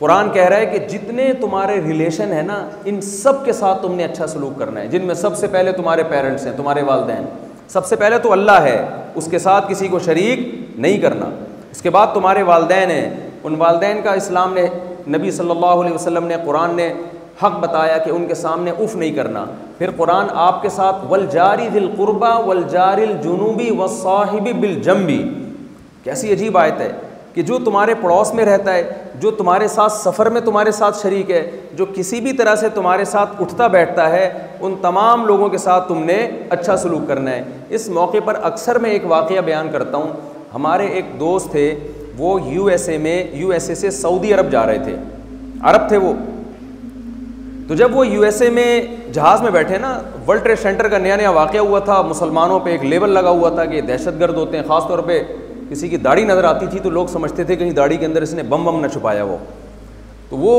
कुरान कह रहा है कि जितने तुम्हारे रिलेशन है ना, इन सब के साथ तुमने अच्छा सलूक करना है, जिनमें सबसे पहले तुम्हारे पेरेंट्स हैं, तुम्हारे वालिदैन। सबसे पहले तो अल्लाह है, उसके साथ किसी को शरीक नहीं करना। इसके बाद तुम्हारे वालिदैन हैं, उन वालिदैन का इस्लाम ने, नबी सल्लल्लाहु अलैहि वसल्लम ने, कुरान ने हक़ बताया कि उनके सामने उफ़ नहीं करना। फिर कुरान आपके साथ वल जारी दिल क़ुरबा वल जारिल जुनूबी व साहिबी बिल जम्बी। कैसी अजीब आयत है कि जो तुम्हारे पड़ोस में रहता है, जो तुम्हारे साथ सफ़र में तुम्हारे साथ शरीक है, जो किसी भी तरह से तुम्हारे साथ उठता बैठता है, उन तमाम लोगों के साथ तुमने अच्छा सलूक करना है। इस मौके पर अक्सर मैं एक वाक़या बयान करता हूँ। हमारे एक दोस्त थे, वो यूएसए से सऊदी अरब जा रहे थे, अरब थे वो। तो जब वो यूएसए में जहाज़ में बैठे ना, वर्ल्ड ट्रेड सेंटर का नया नया वाक़या हुआ था, मुसलमानों पे एक लेबल लगा हुआ था कि दहशतगर्द होते हैं। ख़ास तौर पे किसी की दाढ़ी नज़र आती थी तो लोग समझते थे कहीं दाढ़ी के अंदर इसने बम न छुपाया वो। तो वो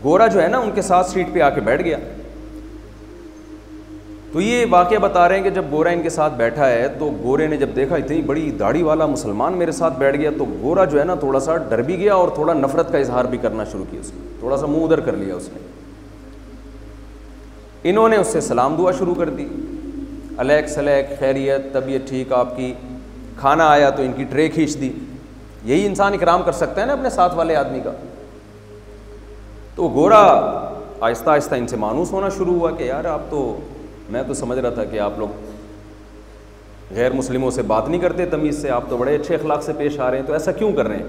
गोरा जो है ना, उनके साथ सीट पे आके बैठ गया। तो ये वाक़या बता रहे हैं कि जब गोरा इनके साथ बैठा है तो गोरे ने जब देखा इतनी बड़ी दाढ़ी वाला मुसलमान मेरे साथ बैठ गया, तो गोरा जो है ना थोड़ा सा डर भी गया और थोड़ा नफ़रत का इजहार भी करना शुरू किया उसने, थोड़ा सा मुँह उधर कर लिया उसने। इन्होंने उससे सलाम दुआ शुरू कर दी, अलैक सलैक, खैरियत, तबीयत ठीक आपकी। खाना आया तो इनकी ट्रे खींच दी। यही इंसान इकराम कर सकता है ना अपने साथ वाले आदमी का। तो गोरा आहिस्ता आहिस्ता इनसे मानूस होना शुरू हुआ कि यार आप तो, मैं तो समझ रहा था कि आप लोग गैर मुस्लिमों से बात नहीं करते तमीज़ से, आप तो बड़े अच्छे अखलाक से पेश आ रहे हैं, तो ऐसा क्यों कर रहे हैं।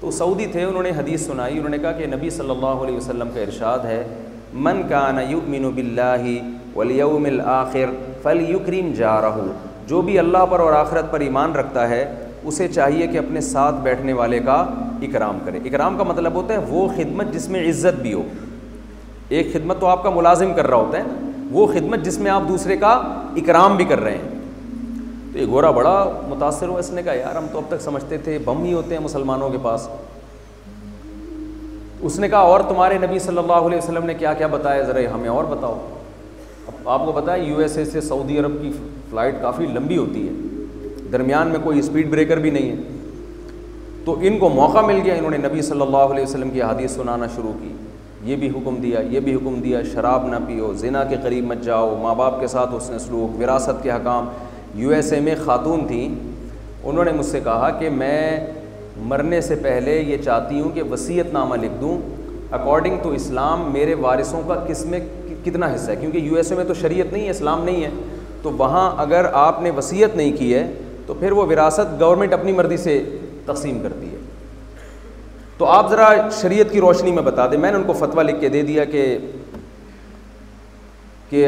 तो सऊदी थे, उन्होंने हदीस सुनाई, उन्होंने कहा कि नबी सल्लल्लाहु अलैहि वसल्लम का इरशाद है, मन कान युमिनु बिल्लाहि वल यौमिल आखिर फलयुक्रिम जारहु, जो भी अल्लाह पर और आखिरत पर ईमान रखता है उसे चाहिए कि अपने साथ बैठने वाले का इकराम करे। इकराम का मतलब होता है वो खिदमत जिसमें इज़्ज़त भी हो। एक खिदमत तो आपका मुलाजिम कर रहा होता है ना, वो खिदमत जिसमें आप दूसरे का इकराम भी कर रहे हैं। तो ये गोरा बड़ा मुतासिर हुआ, इसने कहा यार हम तो अब तक समझते थे बम ही होते हैं मुसलमानों के पास। उसने कहा और तुम्हारे नबी सल्लल्लाहु अलैहि वसल्लम ने क्या क्या बताया, ज़रा हमें और बताओ। अब आपको पता है यूएसए से सऊदी अरब की फ़्लाइट काफ़ी लंबी होती है, दरमियान में कोई स्पीड ब्रेकर भी नहीं है। तो इनको मौका मिल गया, इन्होंने नबी सल्लल्लाहु अलैहि वसल्लम की हदीस सुनाना शुरू की। ये भी हुक्म दिया, ये भी हुक्म दिया, शराब ना पियो, ज़िना के करीब मत जाओ, माँ बाप के साथ उसने सलूक, विरासत के हकाम। यूएसए में ख़ातून थी, उन्होंने मुझसे कहा कि मैं मरने से पहले ये चाहती हूँ कि वसीयतनामा लिख दूँ, अकॉर्डिंग टू इस्लाम मेरे वारिसों का किस में कितना हिस्सा है, क्योंकि यूएसए में तो शरीयत नहीं है, इस्लाम नहीं है। तो वहाँ अगर आपने वसीयत नहीं की है तो फिर वो विरासत गवर्नमेंट अपनी मर्ज़ी से तकसीम करती है। तो आप ज़रा शरीयत की रोशनी में बता दें। मैंने उनको फतवा लिख के दे दिया कि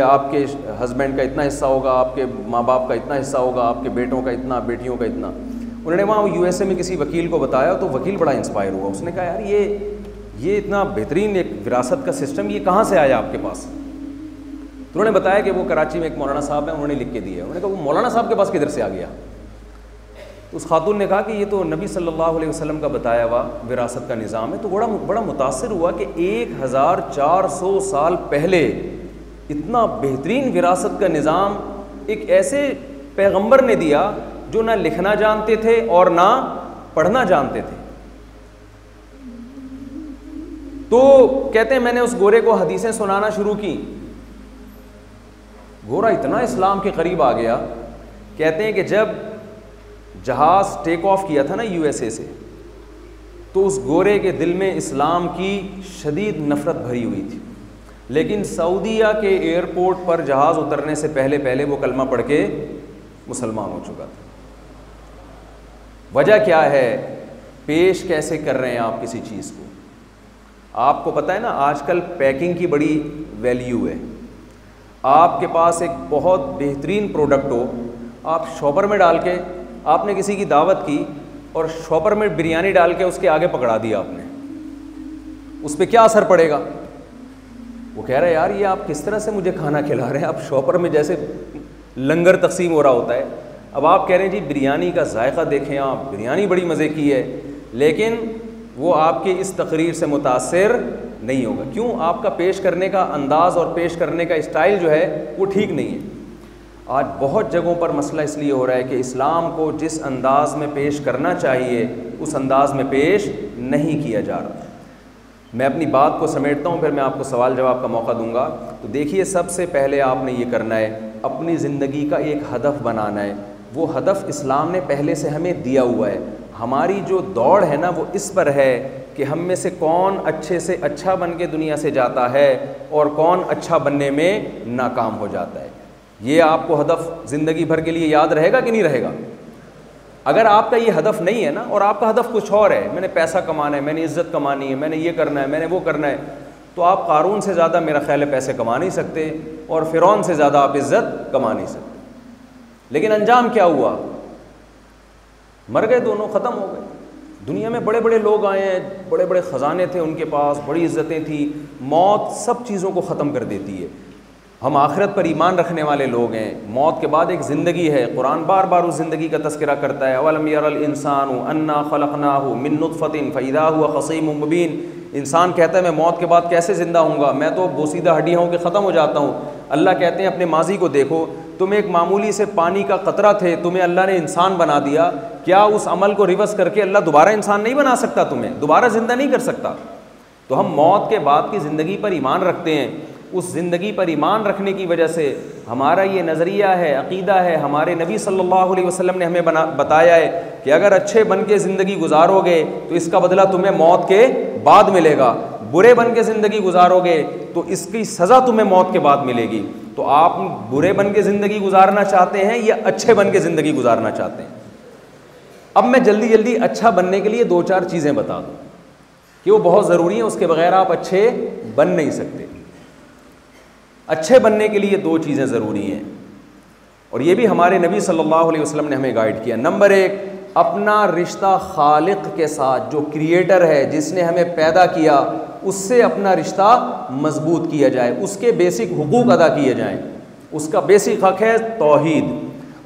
आपके हस्बैंड का इतना हिस्सा होगा, आपके माँ बाप का इतना हिस्सा होगा, आपके बेटों का इतना, बेटियों का इतना। उन्होंने वहाँ यूएसए में किसी वकील को बताया, तो वकील बड़ा इंस्पायर हुआ। उसने कहा यार ये इतना बेहतरीन एक विरासत का सिस्टम ये कहाँ से आया आपके पास। तो उन्होंने बताया कि वो कराची में एक मौलाना साहब हैं, उन्होंने लिख के दिया। उन्होंने कहा वो मौलाना साहब के पास किधर से आ गया। तो उस खातून ने कहा कि ये तो नबी सल्लल्लाहु अलैहि वसल्लम का बताया हुआ विरासत का निज़ाम है। तो बड़ा मुतासिर हुआ कि 1400 साल पहले इतना बेहतरीन विरासत का निज़ाम एक ऐसे पैगंबर ने दिया जो ना लिखना जानते थे और ना पढ़ना जानते थे। तो कहते हैं मैंने उस गोरे को हदीसें सुनाना शुरू की, गोरा इतना इस्लाम के करीब आ गया। कहते हैं कि जब जहाज़ टेक ऑफ किया था ना यूएसए से, तो उस गोरे के दिल में इस्लाम की शदीद नफ़रत भरी हुई थी, लेकिन सऊदीया के एयरपोर्ट पर जहाज़ उतरने से पहले वो कलमा पढ़ के मुसलमान हो चुका था। वजह क्या है, पेश कैसे कर रहे हैं आप किसी चीज़ को। आपको पता है ना आजकल पैकिंग की बड़ी वैल्यू है। आपके पास एक बहुत बेहतरीन प्रोडक्ट हो, आप शॉपर में डाल के, आपने किसी की दावत की और शॉपर में बिरयानी डाल के उसके आगे पकड़ा दिया आपने, उस पर क्या असर पड़ेगा। वो कह रहा है यार ये आप किस तरह से मुझे खाना खिला रहे हैं, आप शॉपर में जैसे लंगर तकसीम हो रहा होता है। अब आप कह रहे हैं जी बिरयानी का जायका देखें, आप बिरयानी बड़ी मज़े की है, लेकिन वो आपके इस तकरीर से मुतासिर नहीं होगा। क्यों? आपका पेश करने का अंदाज़ और पेश करने का स्टाइल जो है वो ठीक नहीं है। आज बहुत जगहों पर मसला इसलिए हो रहा है कि इस्लाम को जिस अंदाज़ में पेश करना चाहिए उस अंदाज़ में पेश नहीं किया जा रहा। मैं अपनी बात को समेटता हूँ, फिर मैं आपको सवाल जवाब का मौका दूंगा। तो देखिए, सबसे पहले आपने ये करना है, अपनी ज़िंदगी का एक हदफ बनाना है। वो हदफ इस्लाम ने पहले से हमें दिया हुआ है। हमारी जो दौड़ है ना वो इस पर है कि हम में से कौन अच्छे से अच्छा बन के दुनिया से जाता है और कौन अच्छा बनने में नाकाम हो जाता है। ये आपको हदफ ज़िंदगी भर के लिए याद रहेगा कि नहीं रहेगा। अगर आपका ये हदफ नहीं है ना, और आपका हदफ कुछ और है, मैंने पैसा कमाना है, मैंने इज़्ज़त कमानी है, मैंने ये करना है, मैंने वो करना है, तो आप कारून से ज़्यादा मेरा ख्याल है पैसे कमा नहीं सकते और फ़िरौन से ज़्यादा आप इज़्ज़त कमा नहीं सकते। लेकिन अंजाम क्या हुआ? मर गए दोनों, ख़त्म हो गए। दुनिया में बड़े बड़े लोग आए हैं, बड़े बड़े ख़जाने थे उनके पास, बड़ी इज़्ज़तें थी। मौत सब चीज़ों को ख़त्म कर देती है। हम आखिरत पर ईमान रखने वाले लोग हैं। मौत के बाद एक ज़िंदगी है। कुरान बार बार उस ज़िंदगी का तज़किरा करता है। अवलम यरल इंसानु अन्ना खलक़नाहु मिन नुत्फ़तिन फ़इज़ा हुवा ख़सीमुम मुबीन। इंसान कहता है मैं मौत के बाद कैसे ज़िंदा हूँगा, मैं तो बोसीदा हड्डियाँ होकर ख़त्म हो जाता हूँ। अल्लाह कहते हैं अपने माजी को देखो, तुम एक मामूली से पानी का कतरा थे, तुम्हें अल्लाह ने इंसान बना दिया। क्या उस अमल को रिवर्स करके अल्लाह दोबारा इंसान नहीं बना सकता? तुम्हें दोबारा ज़िंदा नहीं कर सकता। तो हम मौत के बाद की ज़िंदगी पर ईमान रखते हैं। उस ज़िंदगी पर ईमान रखने की वजह से हमारा ये नज़रिया है, अक़ीदा है, हमारे नबी सल्लल्लाहु अलैहि वसल्लम ने हमें बताया है कि अगर अच्छे बन के ज़िंदगी गुजारोगे तो इसका बदला तुम्हें मौत के बाद मिलेगा, बुरे बन के ज़िंदगी गुजारोगे तो इसकी सज़ा तुम्हें मौत के बाद मिलेगी। तो आप बुरे बन के ज़िंदगी गुजारना चाहते हैं या अच्छे बन के ज़िंदगी गुजारना चाहते हैं? अब मैं जल्दी जल्दी अच्छा बनने के लिए 2-4 चीज़ें बता दूँ कि वो बहुत ज़रूरी है, उसके बगैर आप अच्छे बन नहीं सकते। अच्छे बनने के लिए 2 चीज़ें ज़रूरी हैं और ये भी हमारे नबी सल्लल्लाहु अलैहि वसल्लम ने हमें गाइड किया। नंबर 1, अपना रिश्ता खालिक के साथ, जो क्रिएटर है, जिसने हमें पैदा किया, उससे अपना रिश्ता मजबूत किया जाए, उसके बेसिक हुकूक अदा किए जाएं। उसका बेसिक हक़ है तौहीद,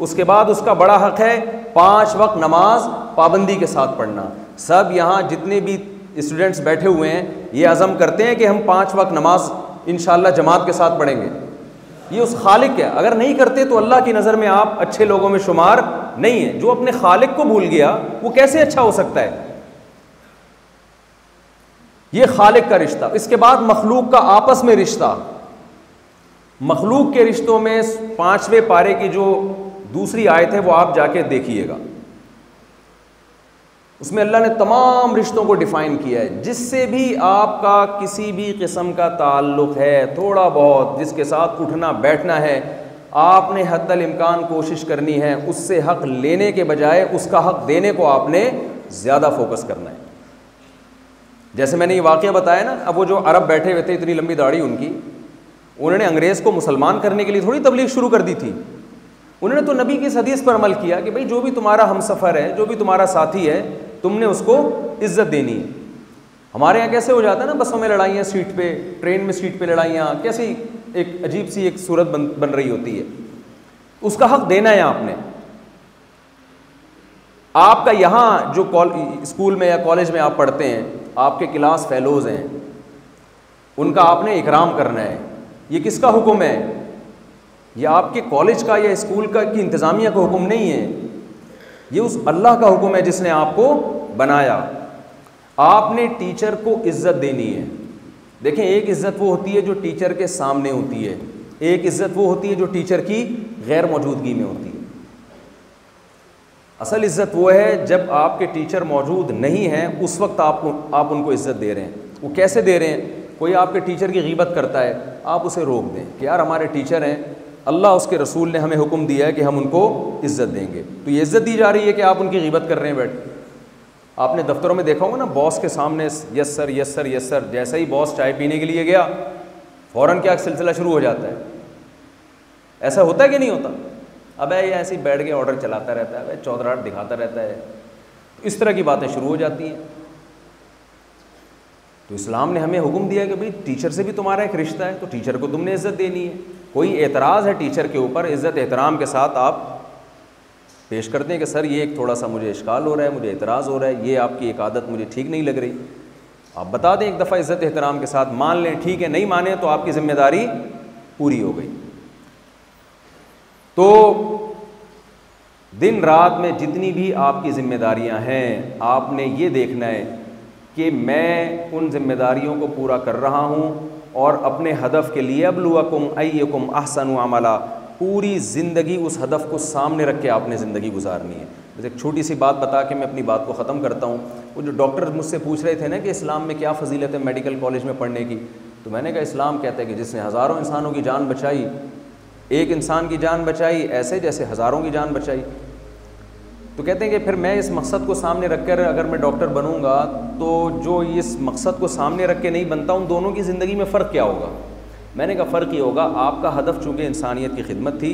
उसके बाद उसका बड़ा हक़ है 5 वक्त नमाज पाबंदी के साथ पढ़ना। सब यहाँ जितने भी स्टूडेंट्स बैठे हुए हैं ये अज़म करते हैं कि हम 5 वक्त नमाज इंशाअल्लाह जमात के साथ पढ़ेंगे। ये उस खालिक है, अगर नहीं करते तो अल्लाह की नज़र में आप अच्छे लोगों में शुमार नहीं है। जो अपने खालिक को भूल गया वो कैसे अच्छा हो सकता है? ये खालिक का रिश्ता। इसके बाद मखलूक का आपस में रिश्ता। मखलूक के रिश्तों में 5वें पारे की जो दूसरी आयत है वो आप जाके देखिएगा, उसमें अल्लाह ने तमाम रिश्तों को डिफ़ाइन किया है। जिससे भी आपका किसी भी किस्म का ताल्लुक़ है, थोड़ा बहुत जिसके साथ उठना बैठना है, आपने हद्दल इम्कान कोशिश करनी है उससे हक़ लेने के बजाय उसका हक़ देने को आपने ज़्यादा फोकस करना है। जैसे मैंने ये वाक़या बताया ना, अब वो जो अरब बैठे हुए थे, इतनी लंबी दाढ़ी उनकी, उन्होंने अंग्रेज़ को मुसलमान करने के लिए थोड़ी तबलीग शुरू कर दी थी। उन्होंने तो नबी की इस हदीस पर अमल किया कि भाई जो भी तुम्हारा हमसफ़र है, जो भी तुम्हारा साथी है, तुमने उसको इज़्ज़त देनी है। हमारे यहाँ कैसे हो जाता है ना, बसों में लड़ाइयाँ सीट पे, ट्रेन में सीट पे लड़ाइयाँ, कैसी एक अजीब सी एक सूरत बन रही होती है। उसका हक़ देना है आपने। आपका यहाँ जो स्कूल में या कॉलेज में आप पढ़ते हैं, आपके क्लास फेलोज़ हैं, उनका आपने इकराम करना है। ये किसका हुक्म है? ये आपके कॉलेज का या स्कूल का की इंतज़ामिया का हुक्म नहीं है, ये उस अल्लाह का हुक्म है जिसने आपको बनाया। आपने टीचर को इज़्ज़त देनी है। देखें, एक इज़्ज़त वो होती है जो टीचर के सामने होती है, एक इज़्ज़त वो होती है जो टीचर की गैर मौजूदगी में होती है। असल इज़्ज़त वो है जब आपके टीचर मौजूद नहीं हैं, उस वक्त आप उनको इज़्ज़त दे रहे हैं। वो कैसे दे रहे हैं? कोई आपके टीचर की ग़ीबत करता है, आप उसे रोक दें कि यार हमारे टीचर हैं, अल्लाह उसके रसूल ने हमें हुक्म दिया है कि हम उनको इज़्ज़त देंगे। तो ये इज़्ज़त दी जा रही है कि आप उनकी ग़ीबत कर रहे हैं बैठ। आपने दफ्तरों में देखा होगा ना, बॉस के सामने yes sir yes sir yes sir, जैसे ही बॉस चाय पीने के लिए गया फ़ौरन क्या सिलसिला शुरू हो जाता है। ऐसा होता है कि नहीं होता? अब ये ऐसे ही बैठ के ऑर्डर चलाता रहता है, चौधराहट दिखाता रहता है, इस तरह की बातें शुरू हो जाती हैं। तो इस्लाम ने हमें हुक्म दिया कि भाई टीचर से भी तुम्हारा एक रिश्ता है, तो टीचर को तुमने इज़्ज़त देनी है। कोई एतराज़ है टीचर के ऊपर, इज़्ज़त एहतराम के साथ आप पेश करते हैं कि सर ये एक थोड़ा सा मुझे इश्काल हो रहा है, मुझे एतराज़ हो रहा है, ये आपकी एक आदत मुझे ठीक नहीं लग रही। आप बता दें एक दफ़ा इज़्ज़त एहतराम के साथ, मान लें ठीक है, नहीं माने तो आपकी ज़िम्मेदारी पूरी हो गई। तो दिन रात में जितनी भी आपकी ज़िम्मेदारियां हैं, आपने ये देखना है कि मैं उन ज़िम्मेदारियों को पूरा कर रहा हूँ और अपने हदफ़ के लिए अब्लुवकुम अय्युकुम अहसनु अमला, पूरी ज़िंदगी उस हदफ़ को सामने रख के आपने ज़िंदगी गुजारनी है। जैसे एक छोटी सी बात बता के मैं अपनी बात को ख़त्म करता हूँ। वो जो डॉक्टर मुझसे पूछ रहे थे ना कि इस्लाम में क्या फ़जीलत है मेडिकल कॉलेज में पढ़ने की, तो मैंने कहा इस्लाम कहता है कि जिसने हज़ारों इंसानों की जान बचाई, एक इंसान की जान बचाई ऐसे जैसे हज़ारों की जान बचाई। तो कहते हैं कि फिर मैं इस मकसद को सामने रख कर अगर मैं डॉक्टर बनूंगा तो जो इस मकसद को सामने रख के नहीं बनता, उन दोनों की ज़िंदगी में फ़र्क क्या होगा? मैंने कहा फ़र्क ये होगा, आपका हदफ चूँकि इंसानियत की खिदमत थी,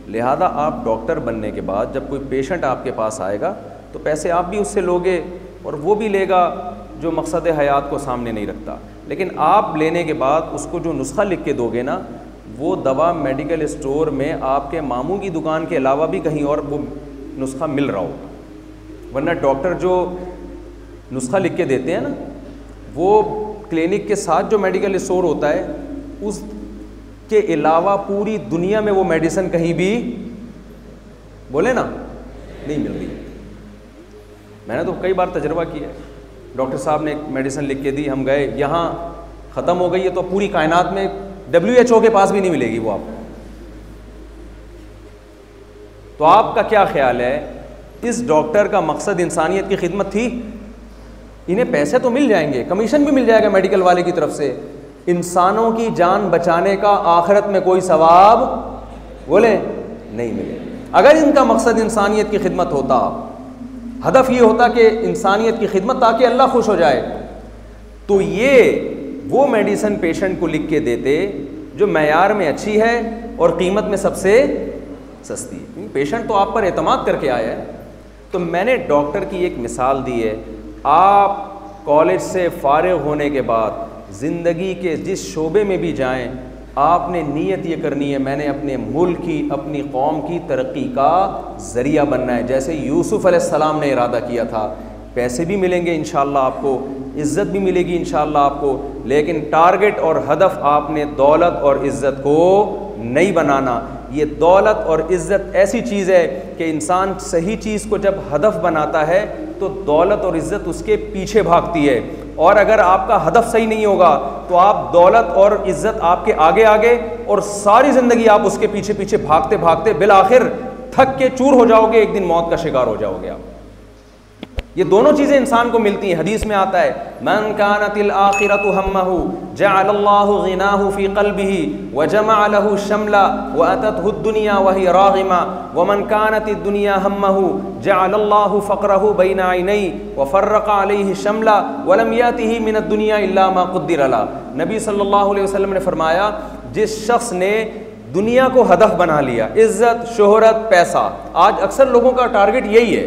लिहाजा आप डॉक्टर बनने के बाद जब कोई पेशेंट आपके पास आएगा तो पैसे आप भी उससे लोगे और वो भी लेगा जो मकसद हयात को सामने नहीं रखता। लेकिन आप लेने के बाद उसको जो नुस्खा लिख के दोगे ना, वो दवा मेडिकल स्टोर में आपके मामू की दुकान के अलावा भी कहीं और वो नुस्खा मिल रहा होगा। वरना डॉक्टर जो नुस्खा लिख के देते हैं ना, वो क्लिनिक के साथ जो मेडिकल स्टोर होता है उसके अलावा पूरी दुनिया में वो मेडिसिन कहीं भी बोले ना नहीं मिल रही। मैंने तो कई बार तजर्बा किया है। डॉक्टर साहब ने एक मेडिसिन लिख के दी, हम गए, यहाँ ख़त्म हो गई है तो पूरी कायनात में WHO के पास भी नहीं मिलेगी वो आपको। तो आपका क्या ख्याल है इस डॉक्टर का मकसद इंसानियत की खिदमत थी? इन्हें पैसे तो मिल जाएंगे, कमीशन भी मिल जाएगा मेडिकल वाले की तरफ से, इंसानों की जान बचाने का आखिरत में कोई सवाब बोले नहीं मिले। अगर इनका मकसद इंसानियत की खिदमत होता, हदफ ये होता कि इंसानियत की खिदमत ताकि अल्लाह खुश हो जाए, तो ये वो मेडिसिन पेशेंट को लिख के देते जो मैयार में अच्छी है और कीमत में सबसे सस्ती है। पेशेंट तो आप पर एतमाद करके आया है। तो मैंने डॉक्टर की एक मिसाल दी है। आप कॉलेज से फारिग होने के बाद ज़िंदगी के जिस शोबे में भी जाएं, आपने नीयत ये करनी है मैंने अपने मुल्क की, अपनी कौम की तरक्की का ज़रिया बनना है। जैसे यूसुफ़ अलैहिस्सलाम ने इरादा किया था, पैसे भी मिलेंगे इंशाअल्लाह आपको, इज़्ज़त भी मिलेगी इंशाअल्लाह आपको, लेकिन टारगेट और हदफ आपने दौलत और इज़्ज़त को नहीं बनाना। ये दौलत और इज़्ज़त ऐसी चीज़ है कि इंसान सही चीज़ को जब हदफ बनाता है तो दौलत और इज़्ज़त उसके पीछे भागती है, और अगर आपका हदफ सही नहीं होगा तो आप दौलत और इज़्ज़त आपके आगे आगे और सारी ज़िंदगी आप उसके पीछे पीछे भागते भागते बिल आखिर थक के चूर हो जाओगे, एक दिन मौत का शिकार हो जाओगे आप। ये दोनों चीज़ें इंसान को मिलती हैं। हदीस में आता है, मन कानतिल आखिरतु हम्महु जअलल्लाहु गिनाहु फी क़ल्बिही व जमअ लहु शमला व अततहु दुनिया व हिय राग़िमा व मन कानतिद दुनिया हम्महु जअलल्लाहु फ़क़रहु बैना ऐनैहि व फ़र्रक़ अलैहि शमला व लम यातिही मिनद दुनिया इल्ला मा क़ुद्दिर ला। नबी सल्लल्लाहु अलैहि वसल्लम ने फरमाया, जिस शख्स ने दुनिया को हदफ बना लिया, इज़्ज़त, शोहरत, पैसा, आज अक्सर लोगों का टारगेट यही है,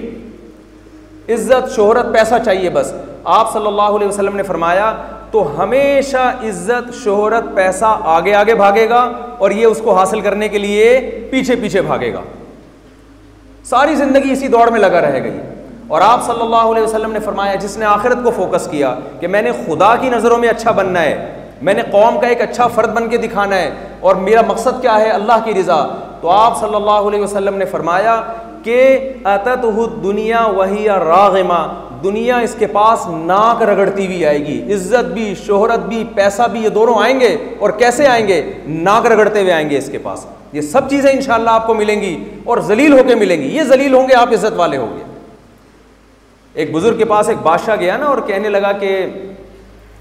इज़्ज़त, शोहरत, पैसा चाहिए बस। आप सल्लल्लाहु अलैहि वसल्लम ने फरमाया तो हमेशा इज़्ज़त, शोहरत, पैसा आगे आगे भागेगा और ये उसको हासिल करने के लिए पीछे पीछे भागेगा, सारी ज़िंदगी इसी दौड़ में लगा रहेगा। और आप सल्लल्लाहु अलैहि वसल्लम ने फरमाया, जिसने आखिरत को फोकस किया कि मैंने खुदा की नज़रों में अच्छा बनना है, मैंने कौम का एक अच्छा फ़र्द बन के दिखाना है और मेरा मकसद क्या है, अल्लाह की रज़ा, तो आप सल्लल्लाहु अलैहि वसल्लम ने फरमाया कि अततहु दुनिया वही राग़िमा, दुनिया इसके पास नाक रगड़ती हुई आएगी। इज़्ज़त भी, शोहरत भी, पैसा भी, ये दोनों आएंगे, और कैसे आएंगे, नाक रगड़ते हुए आएंगे इसके पास। ये सब चीज़ें इंशाअल्लाह आपको मिलेंगी और जलील होके मिलेंगी। ये जलील होंगे, आप इज़्ज़त वाले होंगे। एक बुजुर्ग के पास एक बादशाह गया ना और कहने लगा कि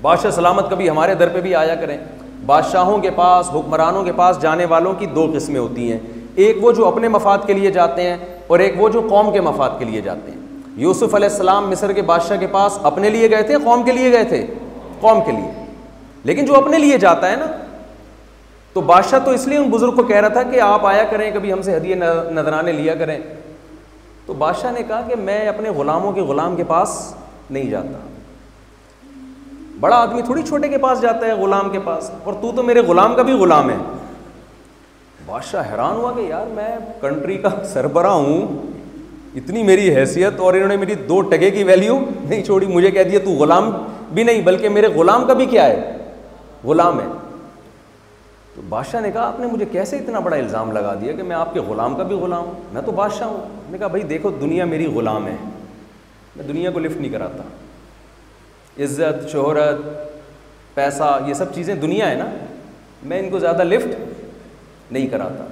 बादशाह सलामत कभी हमारे दर पे भी आया करें। बादशाहों के पास, हुक्मरानों के पास जाने वालों की दो किस्में होती हैं, एक वो जो अपने मफाद के लिए जाते हैं और एक वो जो कौम के मफाद के लिए जाते हैं। यूसुफ अलैहिस्सलाम मिस्र के बादशाह के पास अपने लिए गए थे, कौम के लिए गए थे, कौम के लिए। लेकिन जो अपने लिए जाता है ना, तो बादशाह तो इसलिए उन बुजुर्ग को कह रहा था कि आप आया करें, कभी हमसे हदिये नजराने लिया करें। तो बादशाह ने कहा कि मैं अपने गुलामों के गुलाम के पास नहीं जाता, बड़ा आदमी थोड़ी छोटे के पास जाता है, गुलाम के पास, और तू तो मेरे गुलाम का भी गुलाम है। बादशाह हैरान हुआ कि यार मैं कंट्री का सरबरा हूँ, इतनी मेरी हैसियत, और इन्होंने मेरी 2 टके की वैल्यू नहीं छोड़ी, मुझे कह दिया तू गुलाम भी नहीं बल्कि मेरे गुलाम का भी क्या है, गुलाम है। तो बादशाह ने कहा आपने मुझे कैसे इतना बड़ा इल्ज़ाम लगा दिया कि मैं आपके ग़ुलाम का भी ग़ुलाम हूँ, मैं तो बादशाह हूँ। मैंने कहा भाई देखो, दुनिया मेरी ग़ुलाम है, मैं दुनिया को लिफ्ट नहीं कराता। इज़्ज़त, शोहरत, पैसा, ये सब चीज़ें दुनिया है ना, मैं इनको ज़्यादा लिफ्ट नहीं कराता।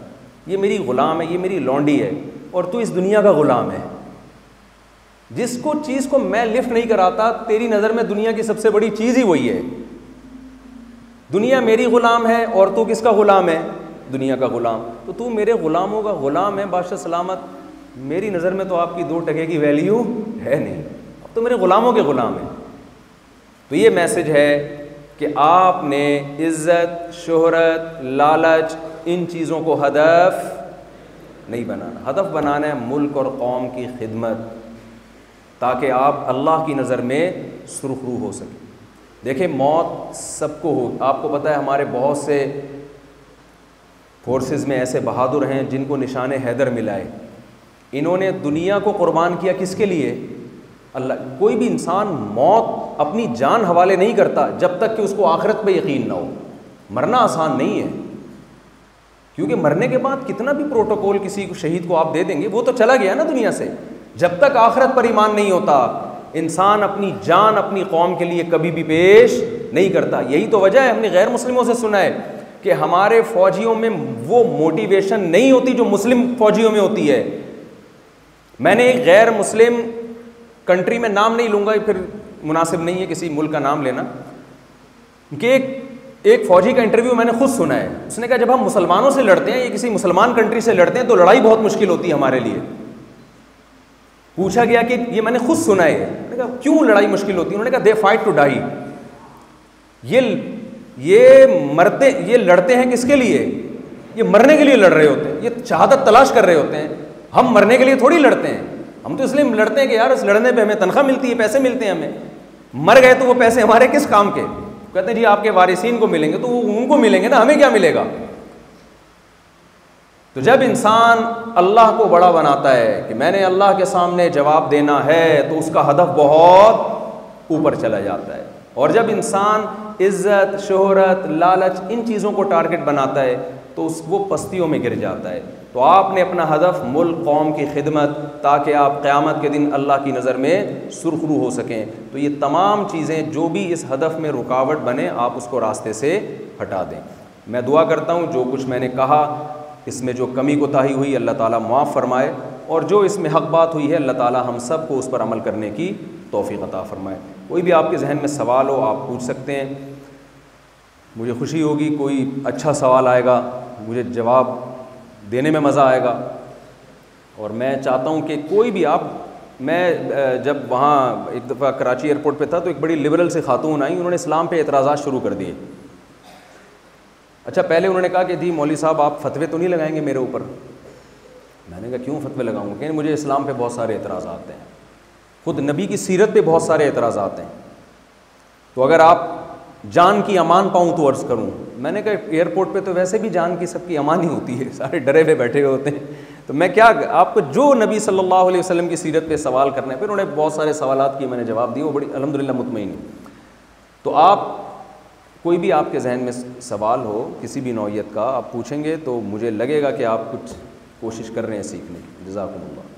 ये मेरी ग़ुलाम है, ये मेरी लौंडी है, और तू इस दुनिया का ग़ुलाम है। जिसको चीज़ को मैं लिफ्ट नहीं कराता, तेरी नज़र में दुनिया की सबसे बड़ी चीज़ ही वही है। दुनिया मेरी ग़ुलाम है और तू किसका ग़ुलाम है, दुनिया का ग़ुलाम। तो तू मेरे ग़ुलामों का ग़ुलाम है बादशाह सलामत, मेरी नज़र में तो आपकी 2 टके की वैल्यू है नहीं, अब तो मेरे ग़ुलामों के ग़ुलाम है। तो ये मैसेज है कि आपने इज़्ज़त, शोहरत, लालच, इन चीज़ों को हदफ नहीं बनाना। हदफ बनाना है मुल्क और कौम की खिदमत, ताकि आप अल्लाह की नज़र में सुरखरू हो सके। देखिए मौत सबको हो, आपको पता है हमारे बहुत से फोर्सेस में ऐसे बहादुर हैं जिनको निशान हैदर मिला है। इन्होंने दुनिया को कुर्बान किया किसके लिए, अल्लाह। कोई भी इंसान मौत अपनी जान हवाले नहीं करता जब तक कि उसको आखिरत पे यकीन ना हो। मरना आसान नहीं है, क्योंकि मरने के बाद कितना भी प्रोटोकॉल किसी को, शहीद को आप दे देंगे, वो तो चला गया ना दुनिया से। जब तक आखिरत पर ईमान नहीं होता, इंसान अपनी जान अपनी कौम के लिए कभी भी पेश नहीं करता। यही तो वजह है, हमने गैर मुस्लिमों से सुना है कि हमारे फौजियों में वो मोटिवेशन नहीं होती जो मुस्लिम फौजियों में होती है। मैंने एक गैर मुस्लिम कंट्री में, नाम नहीं लूँगा, फिर मुनासिब नहीं है किसी मुल्क का नाम लेना, कि एक फ़ौजी का इंटरव्यू मैंने खुद सुना है। उसने कहा जब हम मुसलमानों से लड़ते हैं या किसी मुसलमान कंट्री से लड़ते हैं तो लड़ाई बहुत मुश्किल होती है हमारे लिए। पूछा गया कि ये मैंने खुद सुना है, मैंने कहा क्यों लड़ाई मुश्किल होती है? उन्होंने कहा दे फाइट टू डाई, ये लड़ते हैं किसके लिए? ये मरने के लिए लड़ रहे होते हैं, ये शहादत तलाश कर रहे होते हैं। हम मरने के लिए थोड़ी लड़ते हैं, हम तो इसलिए लड़ते हैं कि यार इस लड़ने पे हमें तनख्वाह मिलती है, पैसे मिलते हैं हमें। मर गए तो वो पैसे हमारे किस काम के? कहते हैं जी आपके वारिसीन को मिलेंगे, तो वो उनको मिलेंगे ना, हमें क्या मिलेगा? तो जब इंसान अल्लाह को बड़ा बनाता है कि मैंने अल्लाह के सामने जवाब देना है, तो उसका हदफ बहुत ऊपर चला जाता है। और जब इंसान इज्जत, शोहरत, लालच, इन चीज़ों को टारगेट बनाता है तो वो पस्तियों में गिर जाता है। तो आपने अपना हदफ मुल्क कौम की खिदमत, ताकि आप क़यामत के दिन अल्लाह की नज़र में सुरखरू हो सकें। तो ये तमाम चीज़ें जो भी इस हदफ में रुकावट बने, आप उसको रास्ते से हटा दें। मैं दुआ करता हूँ जो कुछ मैंने कहा इसमें जो कमी कोताही हुई अल्लाह ताला माफ़ फरमाए, और जो इसमें हक़ बात हुई है अल्लाह ताला हम सब को उस पर अमल करने की तौफ़ीक़ अता फ़रमाए। कोई भी आपके जहन में सवाल हो आप पूछ सकते हैं, मुझे खुशी होगी। कोई अच्छा सवाल आएगा, मुझे जवाब देने में मज़ा आएगा। और मैं चाहता हूँ कि कोई भी मैं जब वहाँ एक दफ़ा कराची एयरपोर्ट पे था तो एक बड़ी लिबरल से खातून आई, उन्होंने इस्लाम पे एतराज़ात शुरू कर दिए। अच्छा, पहले उन्होंने कहा कि जी मौलवी साहब आप फतवे तो नहीं लगाएंगे मेरे ऊपर? मैंने कहा क्यों फतवे लगाऊंगा? कि मुझे इस्लाम पे बहुत सारे एतराज़ात हैं, ख़ुद नबी की सीरत पे बहुत सारे एतराज़ात हैं, तो अगर आप जान की अमान पाऊँ तो अर्ज़ करूँ। मैंने कहा एयरपोर्ट पे तो वैसे भी जान की सबकी अमान ही होती है, सारे डरे हुए बैठे हुए होते हैं, तो मैं क्या आपको जो नबी सल्लल्लाहु अलैहि वसल्लम की सीरत पे सवाल करने। फिर उन्होंने बहुत सारे सवालात किए, मैंने जवाब दिए, वो बड़ी अल्हम्दुलिल्लाह मुतमईन। तो आप कोई भी आपके जहन में सवाल हो किसी भी नौइयत का, आप पूछेंगे तो मुझे लगेगा कि आप कुछ कोशिश कर रहे हैं सीखने की। जज़ाकुमुल्लाह।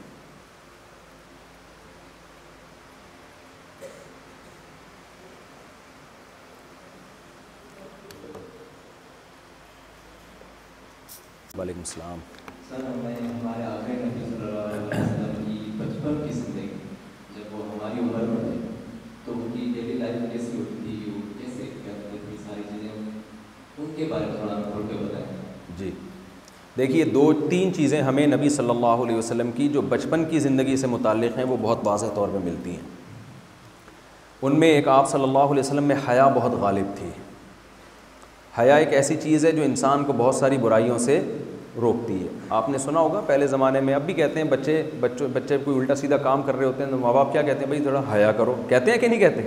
वालेकुम सलाम। सर, हमें हमारे आखिरी नबी सल्लल्लाहु अलैहि वसल्लम की बचपन की ज़िंदगी, जब वो हमारी उम्र में थे, तो उनकी डेली लाइफ कैसी होती थी, वो कैसे क्या करते थे, सारी चीज़ें, उनके बारे में थोड़ा खोल के बताएं। जी देखिए, 2-3 चीज़ें हमें नबी सल्लल्लाहु अलैहि वसल्लम की जो बचपन की ज़िंदगी से मुताल्लिक़ हैं वो बहुत वाज़ेह तौर पर मिलती हैं। उनमें एक आप सल्लल्लाहु अलैहि वसल्लम में हया बहुत गालिब थी। हया एक ऐसी चीज़ है जो इंसान को बहुत सारी बुराइयों से रोकती है। आपने सुना होगा पहले ज़माने में, अब भी कहते हैं बच्चे कोई उल्टा सीधा काम कर रहे होते हैं तो माँ बाप क्या कहते हैं, भाई थोड़ा हया करो, कहते हैं कि नहीं कहते?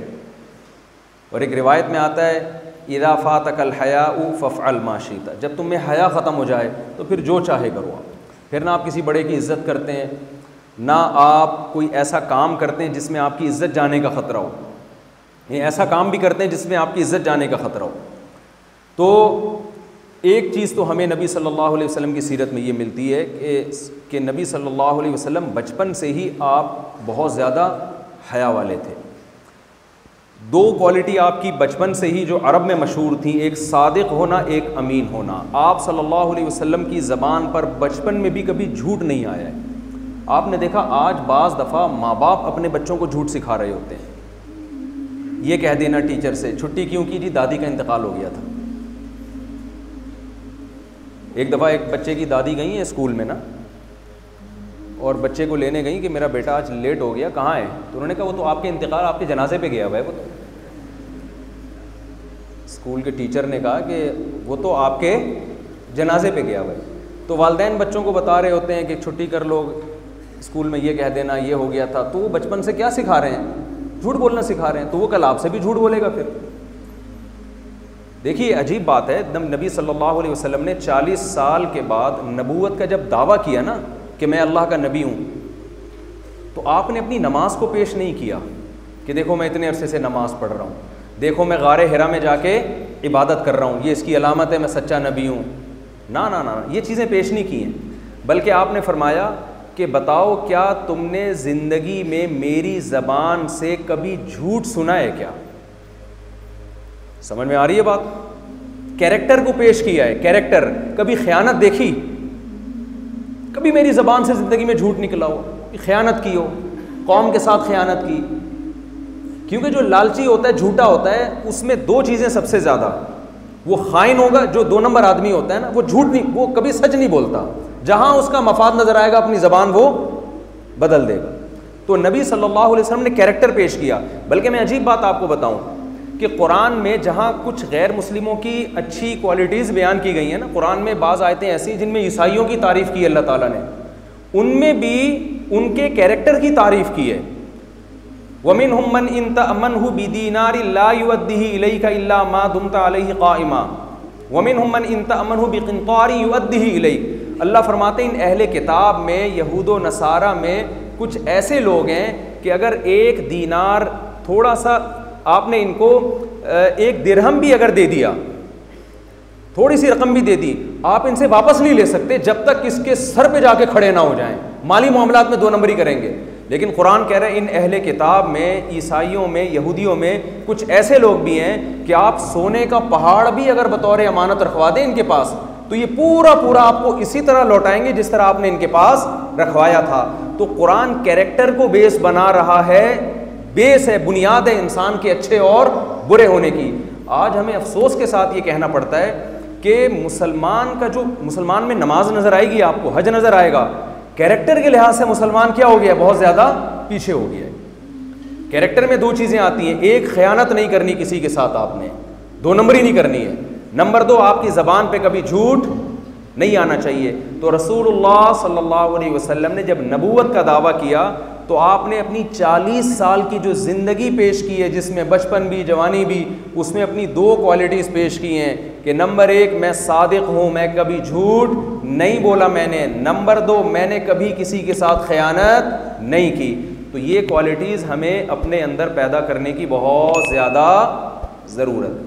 और एक रिवायत में आता है इज़ा फ़ातकल हयाउ फ़फ़अल मा शिता, जब तुम में हया ख़त्म हो जाए तो फिर जो चाहे करो आप। फिर ना आप किसी बड़े की इज़्ज़त करते हैं, ना आप कोई ऐसा काम करते हैं जिसमें आपकी इज़्ज़त जाने का ख़तरा हो, ये ऐसा काम भी करते हैं जिसमें आपकी इज़्ज़त जाने का ख़तरा हो। तो एक चीज़ तो हमें नबी सल्लल्लाहु अलैहि वसल्लम की सीरत में ये मिलती है कि नबी सल्लल्लाहु अलैहि वसल्लम बचपन से ही आप बहुत ज़्यादा हया वाले थे। 2 क्वालिटी आपकी बचपन से ही जो अरब में मशहूर थी, एक सादिक होना, एक अमीन होना। आप सल्लल्लाहु अलैहि वसल्लम की ज़बान पर बचपन में भी कभी झूठ नहीं आया है। आपने देखा आज बाज़ दफ़ा माँ बाप अपने बच्चों को झूठ सिखा रहे होते हैं। ये कह देना टीचर से छुट्टी क्यों की जी, दादी का इंतकाल हो गया था। एक दफ़ा एक बच्चे की दादी गई हैं स्कूल में ना, और बच्चे को लेने गई कि मेरा बेटा आज लेट हो गया, कहाँ है? तो उन्होंने कहा वो तो आपके इंतकाल, आपके जनाजे पे गया हुआ है वो तो। स्कूल के टीचर ने कहा कि वो तो आपके जनाजे पे गया हुआ है। तो वालिदैन बच्चों को बता रहे होते हैं कि छुट्टी कर लो, स्कूल में ये कह देना ये हो गया था। तो वो बचपन से क्या सिखा रहे हैं? झूठ बोलना सिखा रहे हैं। तो वो कल आपसे भी झूठ बोलेगा फिर। देखिए अजीब बात है, नबी सल्लल्लाहु अलैहि वसल्लम ने 40 साल के बाद नबूवत का जब दावा किया ना कि मैं अल्लाह का नबी हूँ, तो आपने अपनी नमाज को पेश नहीं किया कि देखो मैं इतने अरसे से नमाज पढ़ रहा हूँ, देखो मैं गारे हिरा में जाके इबादत कर रहा हूँ, ये इसकी अलामत है मैं सच्चा नबी हूँ। ना ना ना, ये चीज़ें पेश नहीं की हैं, बल्कि आपने फरमाया कि बताओ क्या तुमने ज़िंदगी में मेरी ज़बान से कभी झूठ सुना है क्या? समझ में आ रही है बात? कैरेक्टर को पेश किया है, कैरेक्टर। कभी ख़यानत देखी? कभी मेरी ज़बान से ज़िंदगी में झूठ निकला हो? ख़यानत की हो, कौम के साथ ख़यानत की। क्योंकि जो लालची होता है, झूठा होता है, उसमें दो चीज़ें सबसे ज़्यादा, वो खाइन होगा, जो 2 नंबर आदमी होता है ना, वो झूठ नहीं, वो कभी सच नहीं बोलता, जहाँ उसका मफाद नज़र आएगा अपनी ज़बान वो बदल देगा। तो नबी सल्लल्लाहु अलैहि वसल्लम ने कैरेक्टर पेश किया। बल्कि मैं अजीब बात आपको बताऊं कि कुरान में जहाँ कुछ गैर मुस्लिमों की अच्छी क्वालिटीज़ बयान की गई हैं ना, कुरान में बाज़ आयतें ऐसी जिनमें ईसाइयों की तारीफ़ की अल्लाह ताला ने, उनमें भी उनके कैरेक्टर की तारीफ़ की है। वमिनहुम मन इन तअमनहु बिदीनारि ला युअद्दिही इलैका इल्ला मा दुमता अलैहि क़ाइमा वमिनहुम मन इन तअमनहु बिक़िंतारि युअद्दिही इलैक। अल्लाह फरमाते हैं इन अहले किताब में, यहूद व नसारा में कुछ ऐसे लोग हैं कि अगर 1 दीनार, थोड़ा सा आपने इनको 1 दिरहम भी अगर दे दिया, थोड़ी सी रकम भी दे दी, आप इनसे वापस नहीं ले सकते जब तक इसके सर पे जाके खड़े ना हो जाएं। माली मामलात में 2 नंबरी करेंगे। लेकिन कुरान कह रहा है इन अहले किताब में, ईसाइयों में, यहूदियों में कुछ ऐसे लोग भी हैं कि आप सोने का पहाड़ भी अगर बतौर अमानत रखवा दें इनके पास, तो ये पूरा पूरा आपको इसी तरह लौटाएंगे जिस तरह आपने इनके पास रखवाया था। तो कुरान कैरेक्टर को बेस बना रहा है, बेस है, बुनियाद है इंसान के अच्छे और बुरे होने की। आज हमें अफसोस के साथ ये कहना पड़ता है कि मुसलमान का जो, मुसलमान में नमाज नज़र आएगी आपको, हज नज़र आएगा, कैरेक्टर के लिहाज से मुसलमान क्या हो गया, बहुत ज़्यादा पीछे हो गया है। कैरेक्टर में 2 चीज़ें आती हैं, एक ख़यानत नहीं करनी किसी के साथ, आपने 2 नंबरी नहीं करनी है। नंबर 2, आपकी ज़बान पे कभी झूठ नहीं आना चाहिए। तो रसूलुल्लाह सल्लल्लाहु अलैहि वसल्लम ने जब नबूवत का दावा किया तो आपने अपनी 40 साल की जो ज़िंदगी पेश की है, जिसमें बचपन भी जवानी भी, उसमें अपनी 2 क्वालिटीज़ पेश की हैं कि नंबर 1, मैं सादिक हूँ, मैं कभी झूठ नहीं बोला मैंने। नंबर 2, मैंने कभी किसी के साथ ख़यानत नहीं की। तो ये क्वालिटीज़ हमें अपने अंदर पैदा करने की बहुत ज़्यादा ज़रूरत है।